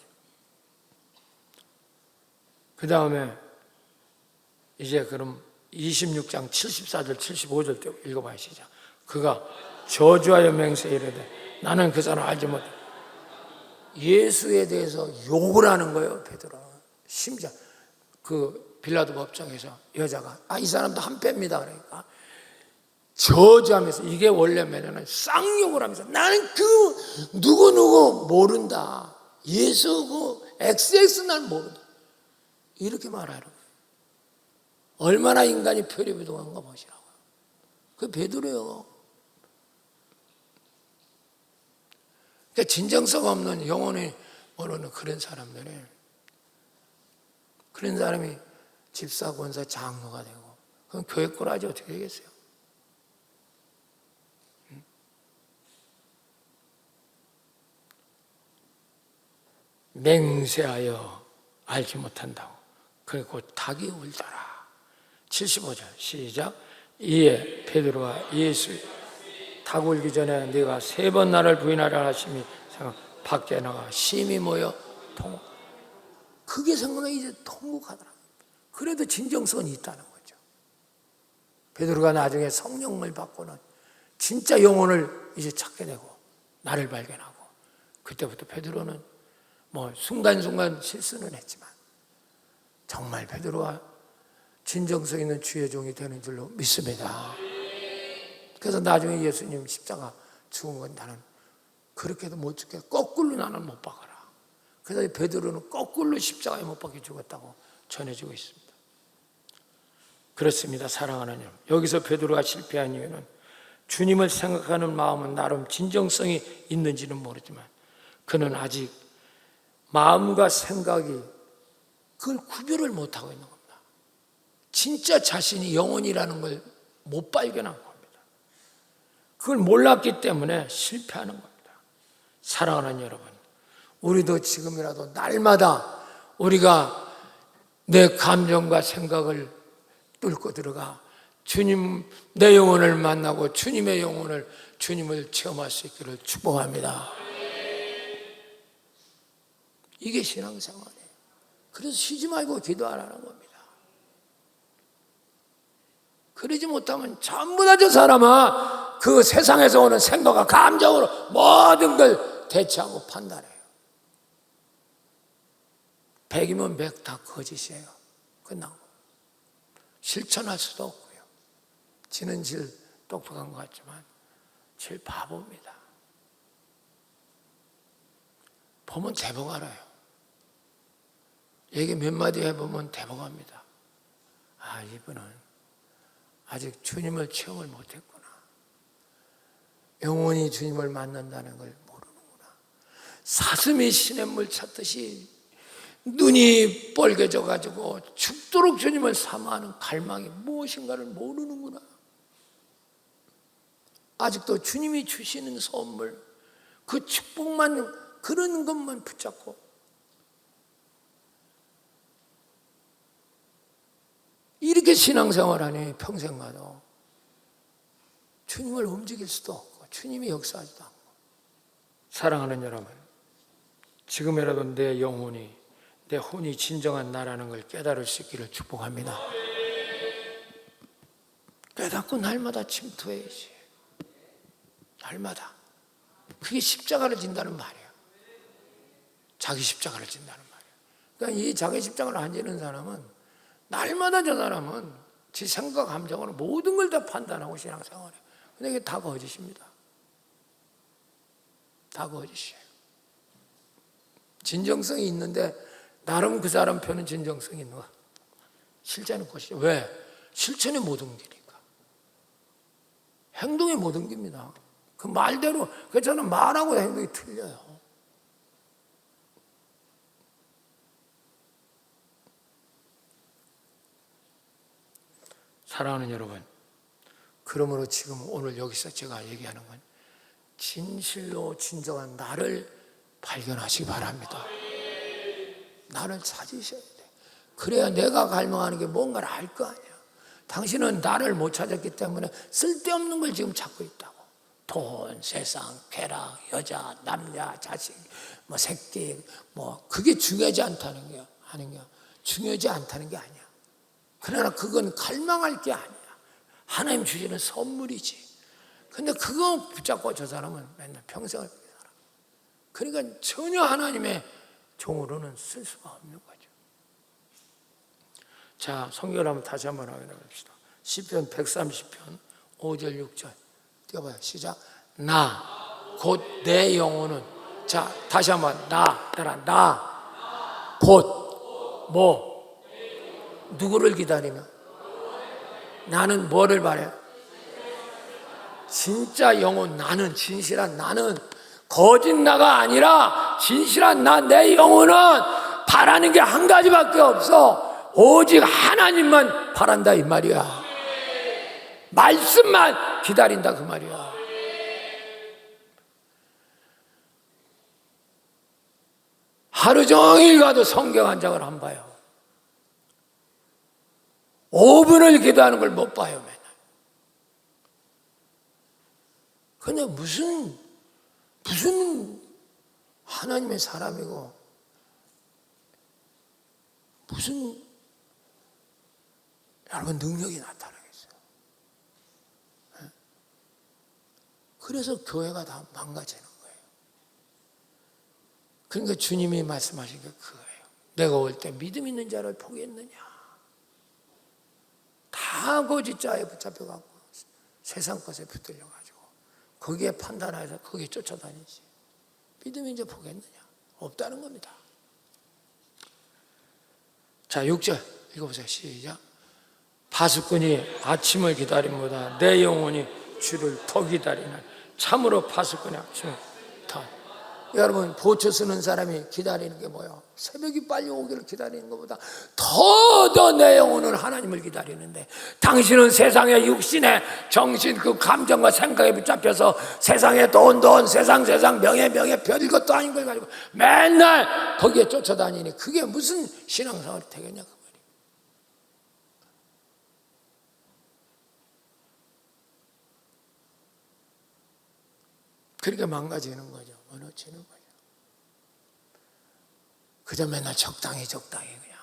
그 다음에 이제 그럼 26장 74절 75절 때 읽어봐야 시작. 그가 저주하여 맹세해 이르되 나는 그 사람 알지 못해. 예수에 대해서 욕을 하는 거예요, 베드로는. 심지어 그 빌라도 법정에서 여자가 이 사람도 한 패입니다 그러니까 저주하면서, 이게 원래면은 쌍욕을 하면서 나는 그 누구 모른다, 예수 그 XX 날 모른다, 이렇게 말하는 거예요. 얼마나 인간이 표리부동한가 보시라고요. 그 베드로예요. 그러니까 진정성 없는, 영혼이 모르는 그런 사람들이, 그런 사람이 집사, 권사, 장로가 되고, 그럼 교회 꾸라지 어떻게 되겠어요? 맹세하여 알지 못한다고. 그리고 닭이 울더라. 75절 시작. 이에 베드로가 예수 닭 울기 전에 네가 3번 나를 부인하라 하심이 생각 밖에 나가 심히 모여 통곡. 그게 생각나 이제 통곡하더라. 그래도 진정성이 있다는 거죠. 베드로가 나중에 성령을 받고는 진짜 영혼을 이제 찾게 되고 나를 발견하고, 그때부터 베드로는 뭐 순간순간 실수는 했지만 정말 베드로가 진정성 있는 주의 종이 되는 줄로 믿습니다. 그래서 나중에 예수님 십자가 죽은 건 나는 그렇게도 못 죽게 거꾸로 나는 못 박아라. 그래서 베드로는 거꾸로 십자가에 못 박혀 죽었다고 전해지고 있습니다. 그렇습니다. 사랑하는 여러분, 여기서 베드로가 실패한 이유는 주님을 생각하는 마음은 나름 진정성이 있는지는 모르지만 그는 아직 마음과 생각이 그걸 구별을 못하고 있는 겁니다. 진짜 자신이 영혼이라는 걸 못 발견한 겁니다. 그걸 몰랐기 때문에 실패하는 겁니다. 사랑하는 여러분, 우리도 지금이라도 날마다 우리가 내 감정과 생각을 뚫고 들어가 주님, 내 영혼을 만나고 주님의 영혼을, 주님을 체험할 수 있기를 축복합니다. 이게 신앙생활이에요. 그래서 쉬지 말고 기도하라는 겁니다. 그러지 못하면 전부 다 저 사람은 그 세상에서 오는 생각과 감정으로 모든 걸 대처하고 판단해요. 100이면 100 다 거짓이에요. 끝나고 실천할 수도 없고요. 지는 질 똑똑한 것 같지만 질 바보입니다. 보면 대복 알아요. 얘기 몇 마디 해보면 대복 합니다. 아, 이분은 아직 주님을 체험을 못했구나. 영원히 주님을 만난다는 걸 모르는구나. 사슴이 시냇물 찾듯이 눈이 뻘개져가지고 죽도록 주님을 사모하는 갈망이 무엇인가를 모르는구나. 아직도 주님이 주시는 선물, 그 축복만, 그런 것만 붙잡고 이렇게 신앙생활하니 평생 가도 주님을 움직일 수도 없고 주님이 역사하지도 않고. 사랑하는 여러분, 지금이라도 내 영혼이, 내 혼이 진정한 나라는 걸 깨달을 수 있기를 축복합니다. 깨닫고 날마다 침투해야지. 날마다. 그게 십자가를 진다는 말이에요. 자기 십자가를 진다는 말이에요. 그러니까 이 자기 십자가를 안 지는 사람은 날마다 저 사람은 지 생각, 감정으로 모든 걸 다 판단하고 신앙생활해요. 근데 이게 다 거짓입니다. 다 거짓이에요. 진정성이 있는데 나름 그 사람 표는 진정성이 있는 거야. 실제는 것이죠. 왜? 실천이 못 옮기니까. 행동이 못 옮깁니다. 그 말대로, 그래서 저는 말하고 행동이 틀려요. 사랑하는 여러분, 그러므로 지금 오늘 여기서 제가 얘기하는 건 진실로 진정한 나를 발견하시기 바랍니다. 나를 찾으셔야 돼. 그래야 내가 갈망하는 게 뭔가를 알 거 아니야. 당신은 나를 못 찾았기 때문에 쓸데없는 걸 지금 찾고 있다고. 돈, 세상, 쾌락, 여자, 남자, 자식, 뭐 새끼, 뭐 그게 중요하지 않다는 게 하는 게 중요하지 않다는 게 아니야. 그러나 그건 갈망할 게 아니야. 하나님 주시는 선물이지. 근데 그거 붙잡고 저 사람은 맨날 평생을 살아. 그러니까 전혀 하나님의 종으로는 쓸 수가 없는 거죠. 자, 성경을 한번 다시 한번 확인해 봅시다. 시편 130편 5절 6절 띄워봐요. 시작. 나 곧 내 영혼은, 자 다시 한번, 나 곧 뭐 누구를 기다리며, 나는 뭐를 바래? 진짜 영혼, 나는, 진실한 나는, 거짓 나가 아니라 진실한 나, 내 영혼은 바라는 게 한 가지밖에 없어. 오직 하나님만 바란다 이 말이야. 말씀만 기다린다 그 말이야. 하루 종일 가도 성경 한 장을 안 봐요. 5분을 기도하는 걸 못 봐요, 맨날. 근데 무슨 하나님의 사람이고, 무슨 여러분 능력이 나타나겠어요. 그래서 교회가 다 망가지는 거예요. 그러니까 주님이 말씀하신 게 그거예요. 내가 올 때 믿음 있는 자를 포기했느냐. 다 거짓자에 붙잡혀가고 세상 것에 붙들려가지고 거기에 판단해서 거기에 쫓아다니지. 믿음이 이제 포기했느냐. 없다는 겁니다. 자, 6절 읽어보세요. 시작. 파수꾼이 아침을 기다림보다 내 영혼이 주를 더 기다리나. 참으로 파수꾼이 아침을 더. 여러분, 보초 쓰는 사람이 기다리는 게 뭐예요? 새벽이 빨리 오기를 기다리는 것보다 더 내 영혼은 하나님을 기다리는데, 당신은 세상의 육신의 정신, 그 감정과 생각에 붙잡혀서 세상의 돈, 세상, 명예, 별것도 아닌 걸 가지고 맨날 거기에 쫓아다니니 그게 무슨 신앙생활이 되겠냐 그 말이에요. 그렇게 망가지는 거죠. 무너지는 거죠. 그저 맨날 적당히 그냥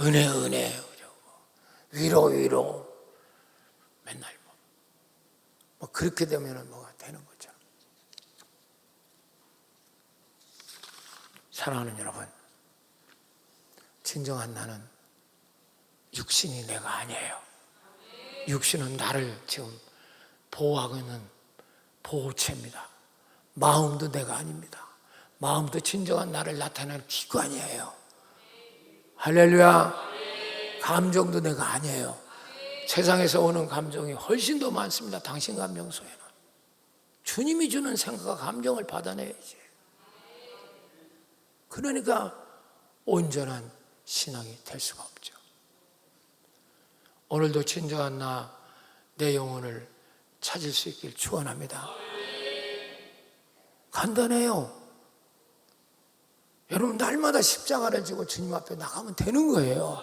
은혜 위로 맨날 뭐 그렇게 되면 뭐가 되는 거죠. 사랑하는 여러분, 진정한 나는 육신이 내가 아니에요. 육신은 나를 지금 보호하고 있는 보호체입니다. 마음도 내가 아닙니다. 마음도 진정한 나를 나타내는 기관이에요. 할렐루야. 감정도 내가 아니에요. 세상에서 오는 감정이 훨씬 더 많습니다. 당신 감정 속에는. 주님이 주는 생각과 감정을 받아내야지. 그러니까 온전한 신앙이 될 수가 없죠. 오늘도 진정한 나, 내 영혼을 찾을 수 있길 축원합니다. 간단해요. 여러분, 날마다 십자가를 지고 주님 앞에 나가면 되는 거예요.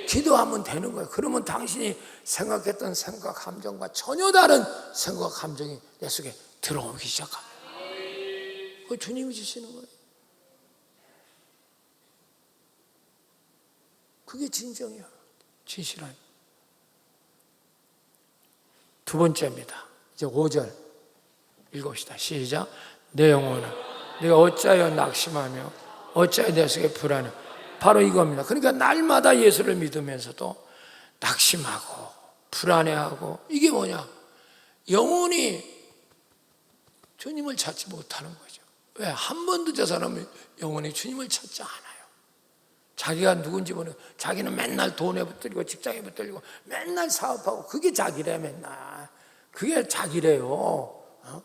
기도하면 되는 거예요. 그러면 당신이 생각했던 생각, 감정과 전혀 다른 생각, 감정이 내 속에 들어오기 시작합니다. 그거 주님이 주시는 거예요. 그게 진정이야. 진실한. 두 번째입니다. 이제 5절 읽읍시다. 시작. 내 영혼아, 네가 어찌하여 낙심하며 어찌하여 내 속에 불안해. 바로 이겁니다. 그러니까 날마다 예수를 믿으면서도 낙심하고 불안해하고, 이게 뭐냐? 영혼이 주님을 찾지 못하는 거죠. 왜? 한 번도 저 사람은 영혼이 주님을 찾지 않아요. 자기가 누군지 모르고, 자기는 맨날 돈에 붙들리고 직장에 붙들리고 맨날 사업하고, 그게 자기래. 맨날 그게 자기래요. 어?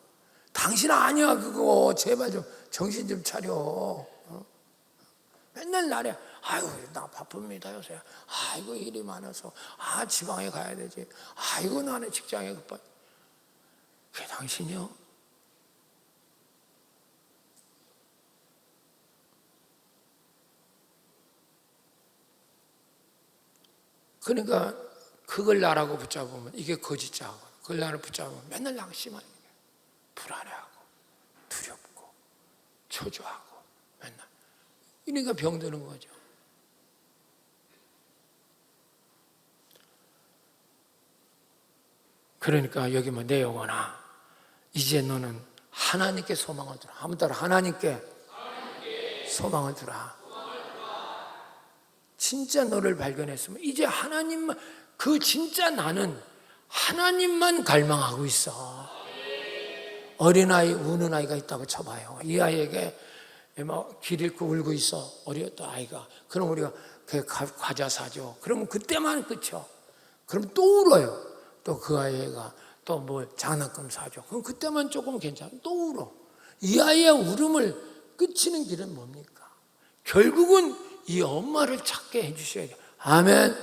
당신 아니야 그거. 제발 좀 정신 좀 차려. 맨날 나래. 아이고 나 바쁩니다 요새. 아이고 일이 많아서. 지방에 가야 되지. 아이고 나는 직장에 급한. 그게 당신이요? 그러니까 그걸 나라고 붙잡으면 이게 거짓자고, 그걸 나를 붙잡으면 맨날 낙심하는 거예요. 불안해하고 두렵고 초조하고 맨날. 그러니까 병드는 거죠. 그러니까 여기 뭐 내 영혼아, 이제 너는 하나님께 소망을 두라. 한번 따라, 하나님께 소망을 두라. 진짜 너를 발견했으면 이제 하나님만, 그 진짜 나는 하나님만 갈망하고 있어. 어린아이, 우는 아이가 있다고 쳐봐요. 이 아이에게 길 잃고 울고 있어. 어렸던 아이가. 그럼 우리가 그 과자 사줘. 그러면 그때만 그쳐. 그럼 또 울어요. 또 그 아이가 또 뭐 장난감 사줘. 그럼 그때만 조금 괜찮아. 또 울어. 이 아이의 울음을 그치는 길은 뭡니까? 결국은 이 엄마를 찾게 해주셔야 돼요. 아멘.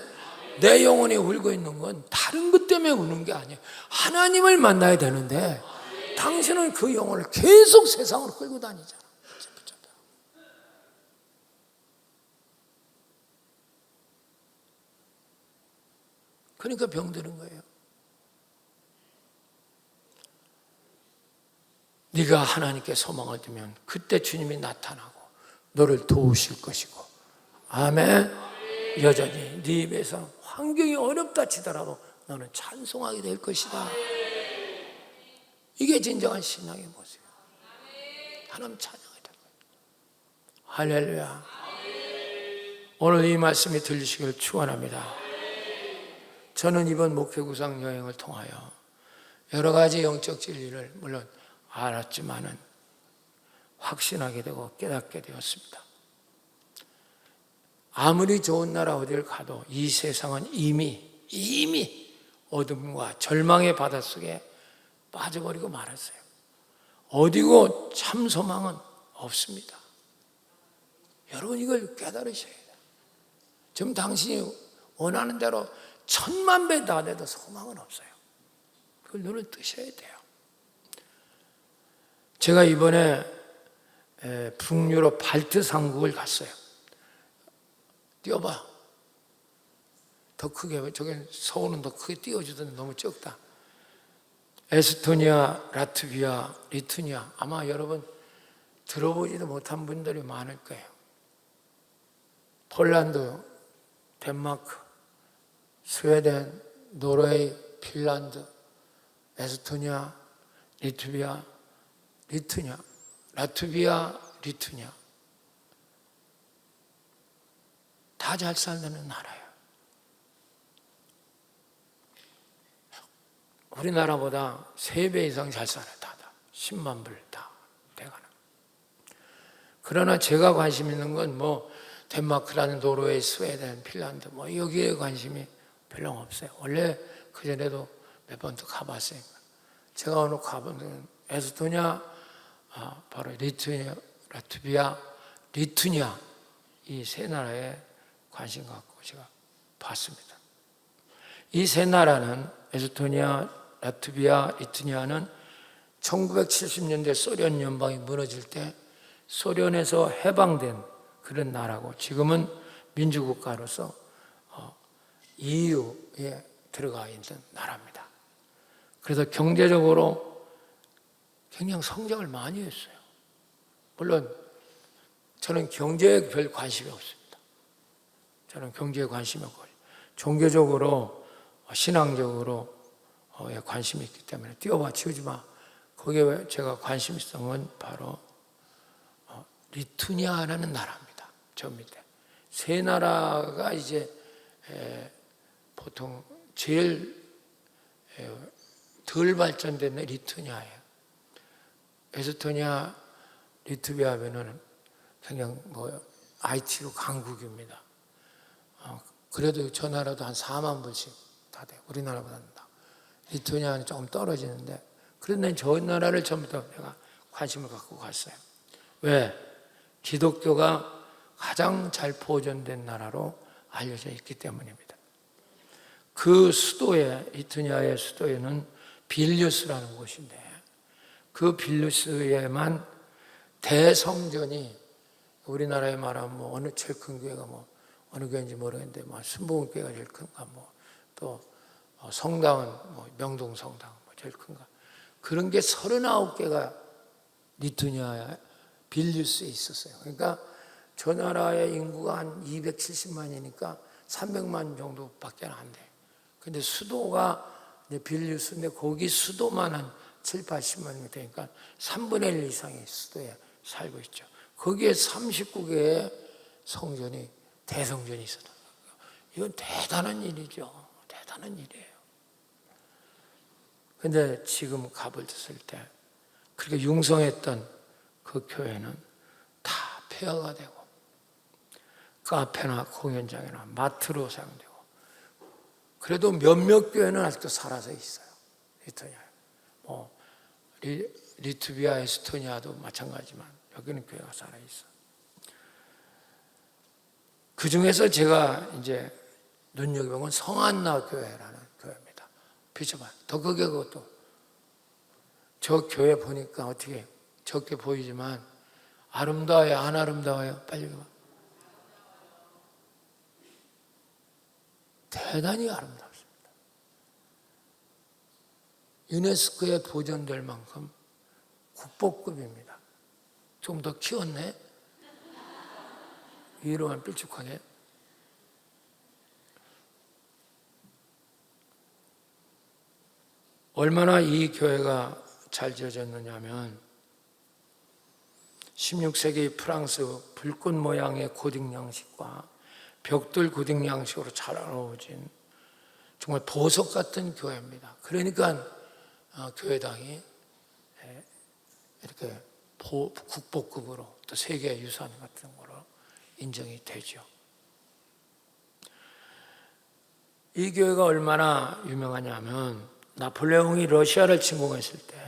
내 영혼이 울고 있는 건 다른 것 때문에 우는 게 아니에요. 하나님을 만나야 되는데 당신은 그 영혼을 계속 세상으로 끌고 다니잖아. 그러니까 병드는 거예요. 네가 하나님께 소망을 두면 그때 주님이 나타나고 너를 도우실 것이고, 아멘. 여전히 네 입에서 환경이 어렵다 치더라도 너는 찬송하게 될 것이다. 이게 진정한 신앙의 모습이에요. 하나님 찬양해야 될 거예요. 할렐루야. 오늘 이 말씀이 들리시길 축원합니다. 저는 이번 목회구상 여행을 통하여 여러 가지 영적 진리를 물론 알았지만은 확신하게 되고 깨닫게 되었습니다. 아무리 좋은 나라 어딜 가도 이 세상은 이미 어둠과 절망의 바닷속에 빠져버리고 말았어요. 어디고 참 소망은 없습니다. 여러분 이걸 깨달으셔야 돼요. 지금 당신이 원하는 대로 10,000배 다 돼도 소망은 없어요. 그걸 눈을 뜨셔야 돼요. 제가 이번에 북유럽 발트 삼국을 갔어요. 띄워봐. 더 크게, 저게 서울은 더 크게 띄워주던데 너무 적다. 에스토니아, 라트비아, 리투니아. 아마 여러분 들어보지도 못한 분들이 많을 거예요. 폴란드, 덴마크, 스웨덴, 노르웨이, 핀란드, 에스토니아, 리투비아, 리투니아, 라트비아, 리투니아. 다 잘 살는 나라예요. 우리나라보다 3배 이상 잘 살아요. 다. 10만 불 다 돼가는. 그러나 제가 관심 있는 건 뭐 덴마크라는 노르웨이, 스웨덴, 핀란드 뭐 여기에 관심이 별로 없어요. 원래 그전에도 몇 번 더 가봤으니까. 제가 오늘 가본 데는 에스토니아, 바로 리투니아, 라트비아, 리투니아 이 세 나라에 관심 갖고 제가 봤습니다. 이 세 나라는 에스토니아, 라트비아, 리투니아는 1970년대 소련 연방이 무너질 때 소련에서 해방된 그런 나라고 지금은 민주국가로서 EU에 들어가 있는 나라입니다. 그래서 경제적으로 굉장히 성장을 많이 했어요. 물론 저는 경제에 별 관심이 없습니다. 저는 경제에 관심이 없고 종교적으로 신앙적으로 관심이 있기 때문에 띄워봐 치우지 마. 거기에 제가 관심 있었던 건 바로 리투니아라는 나라입니다. 저 밑에 세 나라가 이제 보통 제일 덜 발전된 리투니아예요. 에스토니아, 리투비아는 그냥 뭐 IT로 강국입니다. 그래도 저 나라도 한 4만 불씩 다 돼요. 우리나라보다는 다. 리투니아는 조금 떨어지는데 그런데 저 나라를 처음부터 내가 관심을 갖고 갔어요. 왜? 기독교가 가장 잘 보존된 나라로 알려져 있기 때문입니다. 그 수도에, 리투니아의 수도에는 빌뉴스라는 곳인데 그 빌뉴스에만 대성전이 우리나라에 말하면 뭐 어느 제일 큰 교회가 뭐 어느 교회인지 모르겠는데 뭐 순복음교회가 제일 큰가 뭐 또 성당은 뭐 명동 성당 뭐 제일 큰가 그런 게 39개가 리투니아 빌뉴스에 있었어요. 그러니까 저 나라의 인구가 한 270만이니까 300만 정도밖에 안 돼. 근데 수도가 빌뉴스인데 거기 수도만 한 7, 80만이 되니까 3분의 1 이상의 수도에 살고 있죠. 거기에 39개의 성전이 대성전이 있었던 거예요. 이건 대단한 일이죠. 대단한 일이에요. 근데 지금 가보셨을 때 그렇게 융성했던 그 교회는 다 폐허가 되고 카페나 공연장이나 마트로 사용되고 그래도 몇몇 교회는 아직도 살아서 있어요. 리투니아. 뭐 리투비아, 에스토니아도 마찬가지지만 여기는 교회가 살아있어. 그 중에서 제가 이제 눈여겨본 건 성안나 교회라는 교회입니다. 비춰봐요. 더 크게 그것도. 저 교회 보니까 어떻게 적게 보이지만 아름다워요? 안 아름다워요? 빨리 봐. 대단히 아름답습니다. 유네스코에 보존될 만큼 국보급입니다. 좀 더 키웠네? 위로만 삐죽하게. 얼마나 이 교회가 잘 지어졌느냐 하면 16세기 프랑스 불꽃 모양의 고딕 양식과 벽돌 고딕 양식으로 잘 어우러진 정말 보석 같은 교회입니다. 그러니까 교회당이 이렇게 국보급으로 또 세계 유산 같은 거로 인정이 되죠. 이 교회가 얼마나 유명하냐면 나폴레옹이 러시아를 침공했을 때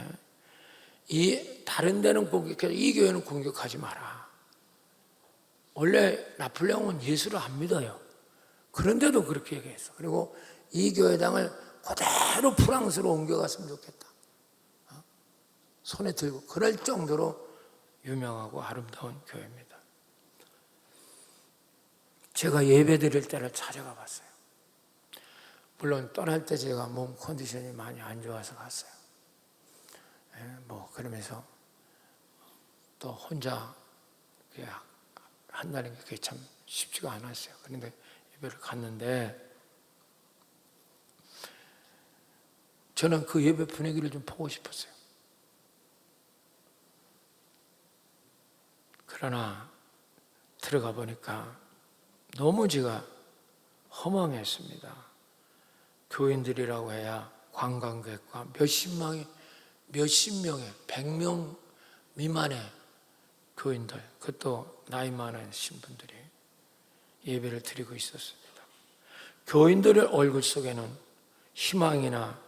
이 다른 데는 공격해도 이 교회는 공격하지 마라. 원래 나폴레옹은 예수를 안 믿어요. 그런데도 그렇게 얘기했어. 그리고 이 교회당을 그대로 프랑스로 옮겨갔으면 좋겠다. 손에 들고 그럴 정도로 유명하고 아름다운 교회입니다. 제가 예배 드릴 때를 찾아가 봤어요. 물론 떠날 때 제가 몸 컨디션이 많이 안 좋아서 갔어요. 그러면서 또 혼자 한다는 게 참 쉽지가 않았어요. 그런데 예배를 갔는데 저는 그 예배 분위기를 좀 보고 싶었어요. 그러나 들어가 보니까 너무 제가 허망했습니다. 교인들이라고 해야 관광객과 몇십 명의 100명 미만의 교인들, 그것도 나이 많으신 분들이 예배를 드리고 있었습니다. 교인들의 얼굴 속에는 희망이나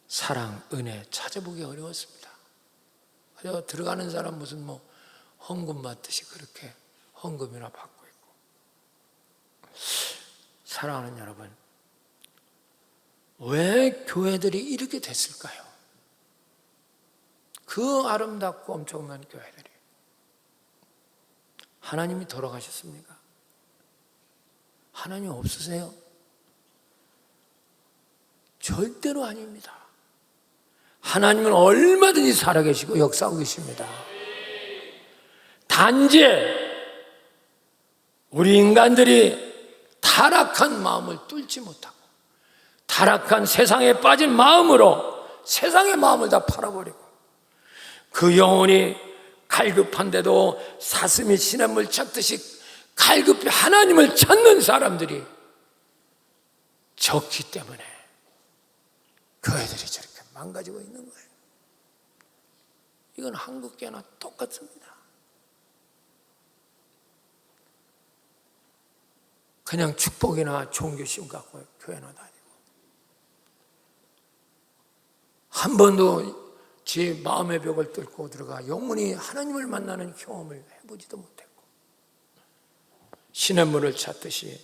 사랑, 은혜 찾아보기 어려웠습니다. 그래서 들어가는 사람 무슨 헌금 받듯이 그렇게 헌금이나 받고 있고. 사랑하는 여러분, 왜 교회들이 이렇게 됐을까요? 그 아름답고 엄청난 교회들이. 하나님이 돌아가셨습니까? 하나님 없으세요? 절대로 아닙니다. 하나님은 얼마든지 살아계시고 역사하고 계십니다. 단지 우리 인간들이 타락한 마음을 뚫지 못하고 타락한 세상에 빠진 마음으로 세상의 마음을 다 팔아버리고 그 영혼이 갈급한데도 사슴이 시냇물 찾듯이 갈급히 하나님을 찾는 사람들이 적기 때문에 교회들이 저렇게 망가지고 있는 거예요. 이건 한국교회나 똑같습니다. 그냥 축복이나 종교심 갖고 교회나 다니고 한 번도 제 마음의 벽을 뚫고 들어가 영원히 하나님을 만나는 경험을 해보지도 못했고 시냇물을 찾듯이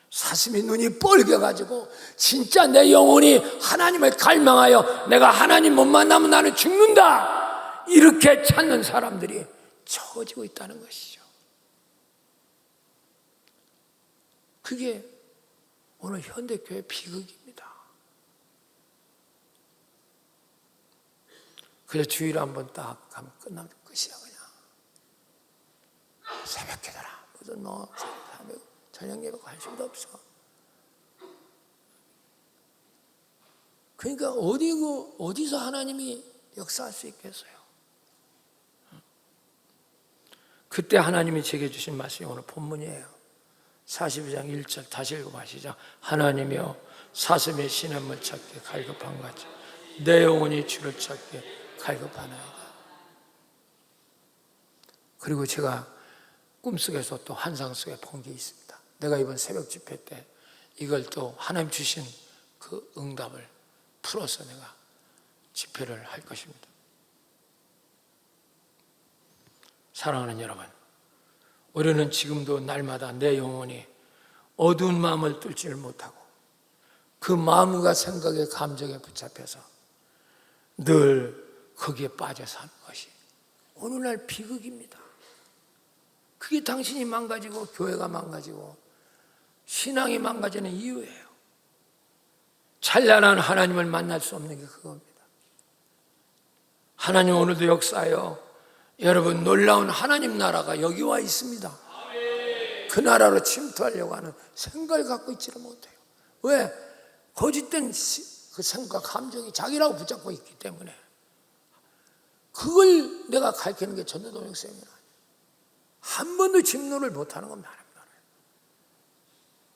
사슴이 눈이 뻘개가지고 진짜 내 영혼이 하나님을 갈망하여 내가 하나님 못 만나면 나는 죽는다 이렇게 찾는 사람들이 적어지고 있다는 것이죠. 그게 오늘 현대교회 비극입니다. 그래서 주일에 한번 딱 가면 끝나면 끝이야 그냥. 새벽 기도라 무슨 저녁 예배 관심도 없어. 그러니까 어디서 하나님이 역사할 수 있겠어요? 그때 하나님이 제게 주신 말씀이 오늘 본문이에요. 42장 1절 다시 읽어보시죠. 하나님이여 사슴의 시냇물 찾기 갈급한 같이 내 영혼이 주를 찾기 갈급하나이다. 그리고 제가 꿈속에서 또 환상 속에 본 게 있습니다. 내가 이번 새벽 집회 때 이걸 또 하나님 주신 그 응답을 풀어서 내가 집회를 할 것입니다. 사랑하는 여러분, 우리는 지금도 날마다 내 영혼이 어두운 마음을 뚫지를 못하고 그 마음과 생각에 감정에 붙잡혀서 늘 거기에 빠져 사는 것이 오늘날 비극입니다. 그게 당신이 망가지고 교회가 망가지고 신앙이 망가지는 이유예요. 찬란한 하나님을 만날 수 없는 게 그겁니다. 하나님 오늘도 역사하여 여러분 놀라운 하나님 나라가 여기 와 있습니다. 그 나라로 침투하려고 하는 생각을 갖고 있지를 못해요. 왜? 거짓된 그 생각, 감정이 자기라고 붙잡고 있기 때문에 그걸 내가 가르치는 게 전도동력 세미나. 한 번도 진노를 못하는 겁니다.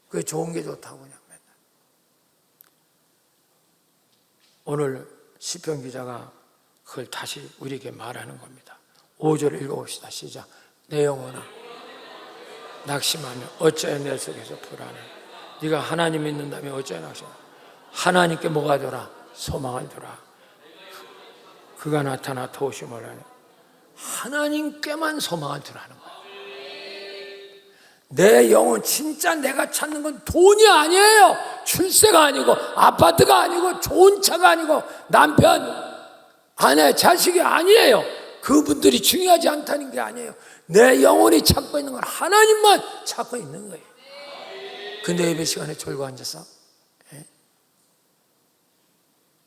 그게 좋은 게 좋다고 그냥 맨날. 오늘 시편 기자가 그걸 다시 우리에게 말하는 겁니다. 5절 읽어봅시다. 시작. 내 영혼아 낙심하며 어찌하여 내 속에서 불안해. 네가 하나님 믿는다면 어찌하여 낙심하냐. 하나님께 뭐가 두라? 소망을 두라. 그가 나타나 도우심을 하냐. 하나님께만 소망을 두라는 거예요. 내 영혼, 진짜 내가 찾는 건 돈이 아니에요. 출세가 아니고 아파트가 아니고 좋은 차가 아니고 남편, 아내, 자식이 아니에요. 그분들이 중요하지 않다는 게 아니에요. 내 영혼이 찾고 있는 건 하나님만 찾고 있는 거예요. 근데 예배 시간에 졸고 앉아서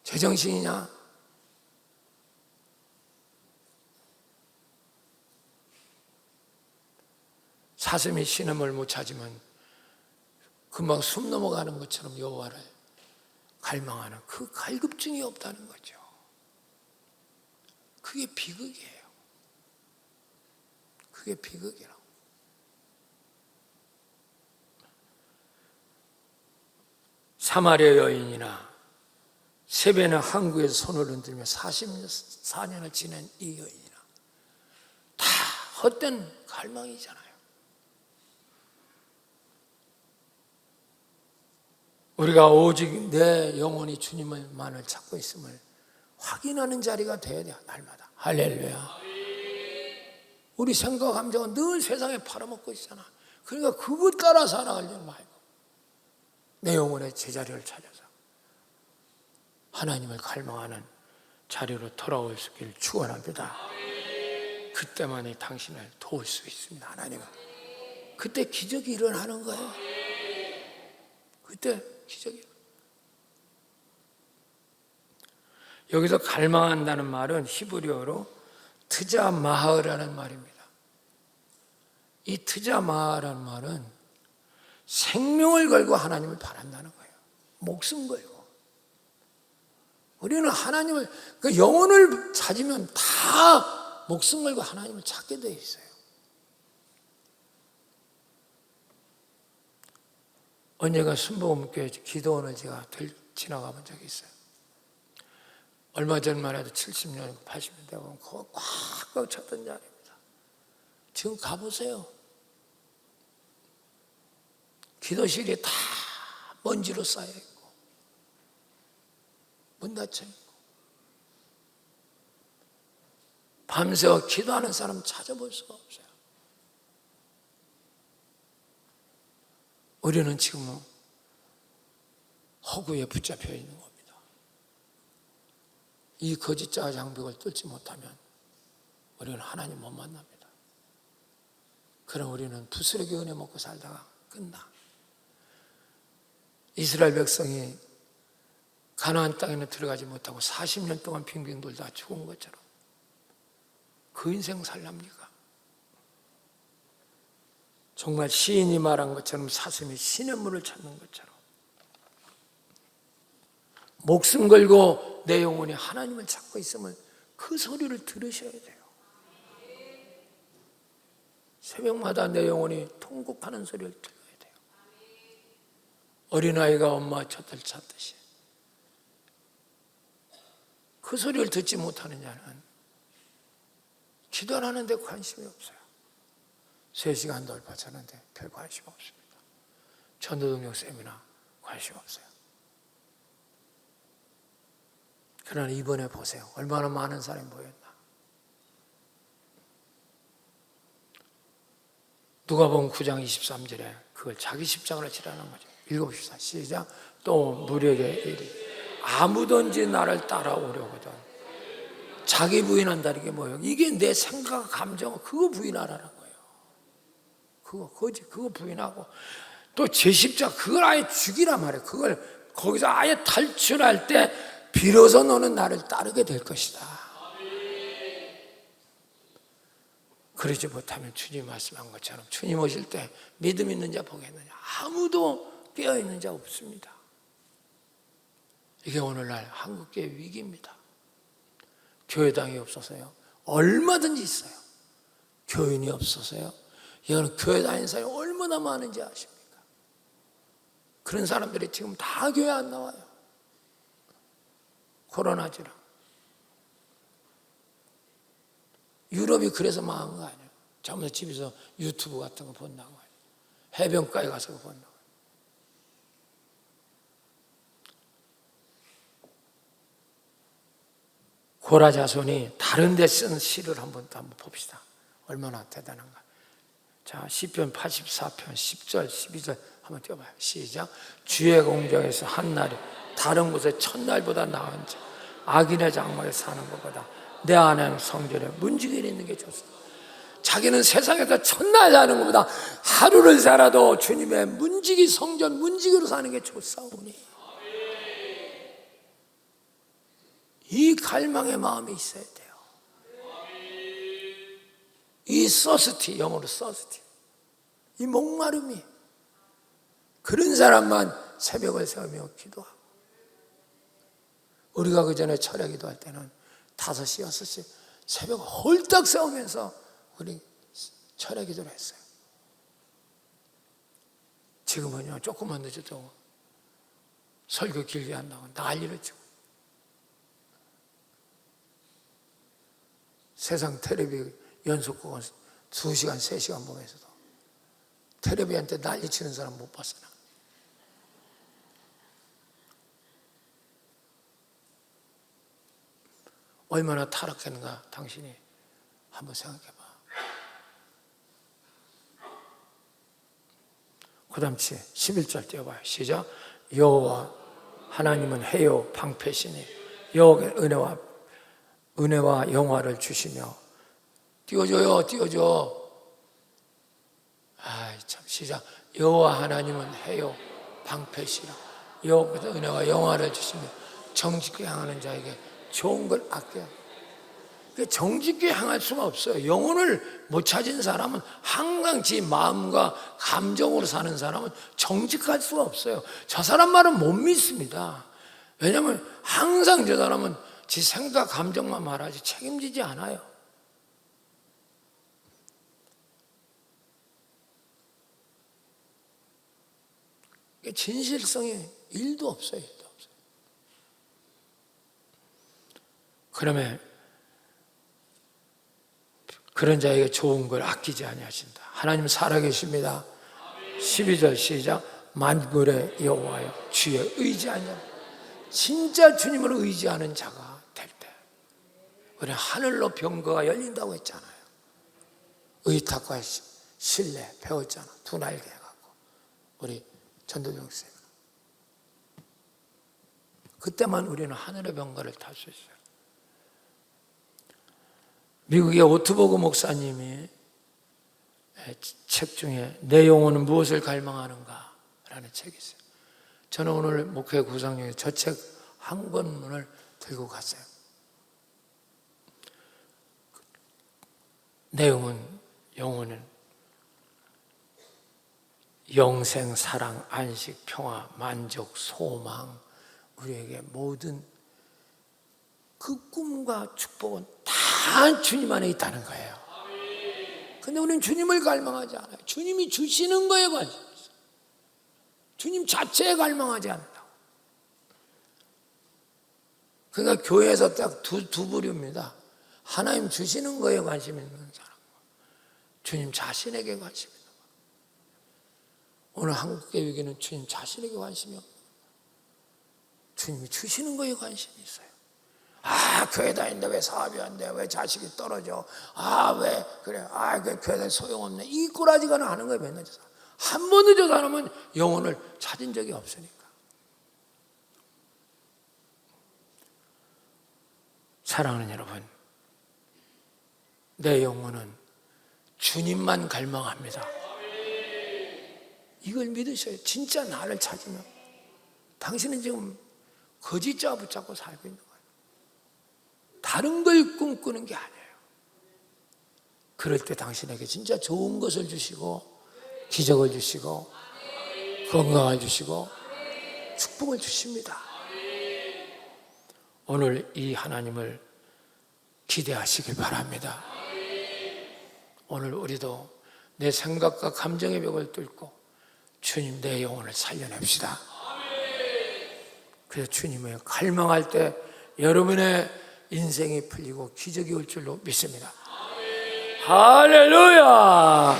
제정신이냐? 사슴이 시냇물 못 찾으면 금방 숨 넘어가는 것처럼 여호와를 갈망하는 그 갈급증이 없다는 거죠. 그게 비극이에요. 그게 비극이라고. 사마리아 여인이나 세배는 항구에서 손을 흔들며 44년을 지낸 이 여인이나 다 헛된 갈망이잖아요. 우리가 오직 내 영혼이 주님만을 찾고 있음을 확인하는 자리가 되어야 돼요. 날마다. 할렐루야. 우리 생각 감정은 늘 세상에 팔아먹고 있잖아. 그러니까 그것 따라 살아가려고 말고 내 영혼의 제자리를 찾아서 하나님을 갈망하는 자리로 돌아올 수 있기를 축원합니다. 그때만이 당신을 도울 수 있습니다. 하나님은. 그때 기적이 일어나는 거예요. 그때 기적이. 여기서 갈망한다는 말은 히브리어로 트자마하라는 말입니다. 이 트자마하라는 말은 생명을 걸고 하나님을 바란다는 거예요. 목숨 걸고. 우리는 하나님을, 그 영혼을 찾으면 다 목숨 걸고 하나님을 찾게 되어 있어요. 언젠가 순복음교회 기도원을 제가 지나가 본 적이 있어요. 얼마 전만 해도 70년, 80년 되고 그거 꽉꽉 찼던 자리입니다. 지금 가보세요. 기도실이 다 먼지로 쌓여있고 문 닫혀있고 밤새워 기도하는 사람 찾아볼 수가 없어요. 우리는 지금 허구에 붙잡혀 있는 겁니다. 이 거짓자 장벽을 뚫지 못하면 우리는 하나님 못 만납니다. 그럼 우리는 부스러기 은혜 먹고 살다가 끝나. 이스라엘 백성이 가나안 땅에는 들어가지 못하고 40년 동안 빙빙 돌다 죽은 것처럼 그 인생 살랍니까? 정말 시인이 말한 것처럼 사슴이 시냇물을 찾는 것처럼 목숨 걸고 내 영혼이 하나님을 찾고 있으면 그 소리를 들으셔야 돼요. 새벽마다 내 영혼이 통곡하는 소리를 들어야 돼요. 어린아이가 엄마 젖을 찾듯이 그 소리를 듣지 못하는 자는 기도를 하는데 관심이 없어요. 3시간 돌파하는데 별 관심 없습니다. 전도동력 세미나 관심 없어요. 그러나 이번에 보세요. 얼마나 많은 사람이 모였나. 누가복음 9장 23절에 그걸 자기 십자가를 지라는 거죠. 읽어봅시다. 시작. 또 무리에게 이르되 아무든지 나를 따라오려거든. 자기 부인한다는 게 뭐예요? 이게 내 생각, 감정, 그거 부인하라는 거예요. 그거 부인하고 또 제 십자가 그걸 아예 죽이란 말이에요. 그걸 거기서 아예 탈출할 때 비로소 너는 나를 따르게 될 것이다. 그러지 못하면 주님 말씀한 것처럼 주님 오실 때 믿음 있는 자 보겠느냐. 아무도 깨어있는 자 없습니다. 이게 오늘날 한국교회 위기입니다. 교회당이 없어서요. 얼마든지 있어요. 교인이 없어서요. 이거는 교회 다니는 사람이 얼마나 많은지 아십니까? 그런 사람들이 지금 다 교회 안 나와요. 코로나지라. 유럽이 그래서 망한 거 아니에요. 전부 집에서 유튜브 같은 거 본다고 해요. 해변가에 가서 본다고. 고라 자손이 다른 데 쓴 시를 한번 봅시다. 얼마나 대단한가. 자, 시편 84편 10절 12절 한번 띄워봐요. 시작. 주의 공정에서 한날이 다른 곳에 첫날보다 나은지 악인의 장막에 사는 것보다 내 안에 성전에 문지기를 있는 게 좋습니다. 자기는 세상에서 첫날 사는 것보다 하루를 살아도 주님의 문지기 성전 문지기로 사는 게 좋사오니, 이 갈망의 마음이 있어야 돼요. 이 서스티, 영어로 서스티, 이 목마름이, 그런 사람만 새벽을 세우며 기도하고. 우리가 그 전에 철야 기도할 때는 5시, 6시 새벽 홀딱 세우면서 우리 철야 기도를 했어요. 지금은요, 조금만 늦어도 설교 길게 한다고 난리를 치고, 세상 텔레비 연속극은 2시간, 3시간 보면서도 텔레비한테 난리 치는 사람 못 봤어. 나. 얼마나 타락했는가 당신이 한번 생각해봐. 그 다음 11절 띄워봐요. 시작. 여호와 하나님은 해요 방패시니 여호와의 은혜와 영화를 주시며. 띄워줘요, 띄워줘. 아이 참. 시작. 여호와 하나님은 해요 방패시라. 여호와께서 은혜와 영화를 주시며 정직히 향하는 자에게 좋은 걸 아껴. 정직히 향할 수가 없어요. 영혼을 못 찾은 사람은, 항상 지 마음과 감정으로 사는 사람은 정직할 수가 없어요. 저 사람 말은 못 믿습니다. 왜냐하면 항상 저 사람은 지 생각 감정만 말하지 책임지지 않아요. 진실성이 1도 없어요. 1도 없어요. 그러면 그런 자에게 좋은 걸 아끼지 아니하신다. 하나님 살아계십니다. 12절 시작. 만군의 여호와여 주의 의지하냐. 진짜 주님을 의지하는 자가 될 때 우리 하늘로 병거가 열린다고 했잖아요. 의탁과 신뢰 배웠잖아. 2날개 해갖고 우리 전도경 쌤. 그때만 우리는 하늘의 병거를 탈 수 있어요. 미국의 오트버그 목사님이 책 중에 내 영혼은 무엇을 갈망하는가 라는 책이 있어요. 저는 오늘 목회 구성용에 저 책 한 권문을 들고 갔어요. 내용은, 영혼은 영생, 사랑, 안식, 평화, 만족, 소망, 우리에게 모든 그 꿈과 축복은 다 주님 안에 있다는 거예요. 근데 우리는 주님을 갈망하지 않아요. 주님이 주시는 거에 관심 있어요. 주님 자체에 갈망하지 않는다고. 그러니까 교회에서 딱 두 부류입니다. 하나님 주시는 거에 관심 있는 사람과 주님 자신에게 관심 있는 사람. 오늘 한국교회는 주님 자신에게 관심이 없는 거예요. 주님이 주시는 거에 관심이 있어요. 아, 교회 다니는데 왜 사업이 안 돼? 왜 자식이 떨어져? 아, 왜 그래? 아, 그 교회 소용없네. 이 꼬라지가 하는 거예요. 맨날 저 사람. 한 번도 저 사람은 영혼을 찾은 적이 없으니까. 사랑하는 여러분, 내 영혼은 주님만 갈망합니다. 이걸 믿으셔요. 진짜 나를 찾으면 당신은 지금 거짓자 붙잡고 살고 있는 거예요. 다른 걸 꿈꾸는 게 아니에요. 그럴 때 당신에게 진짜 좋은 것을 주시고 기적을 주시고 건강을 주시고 축복을 주십니다. 오늘 이 하나님을 기대하시길 바랍니다. 오늘 우리도 내 생각과 감정의 벽을 뚫고 주님 내 영혼을 살려냅시다. 그래서 주님을 갈망할 때 여러분의 인생이 풀리고 기적이 올 줄로 믿습니다. 할렐루야.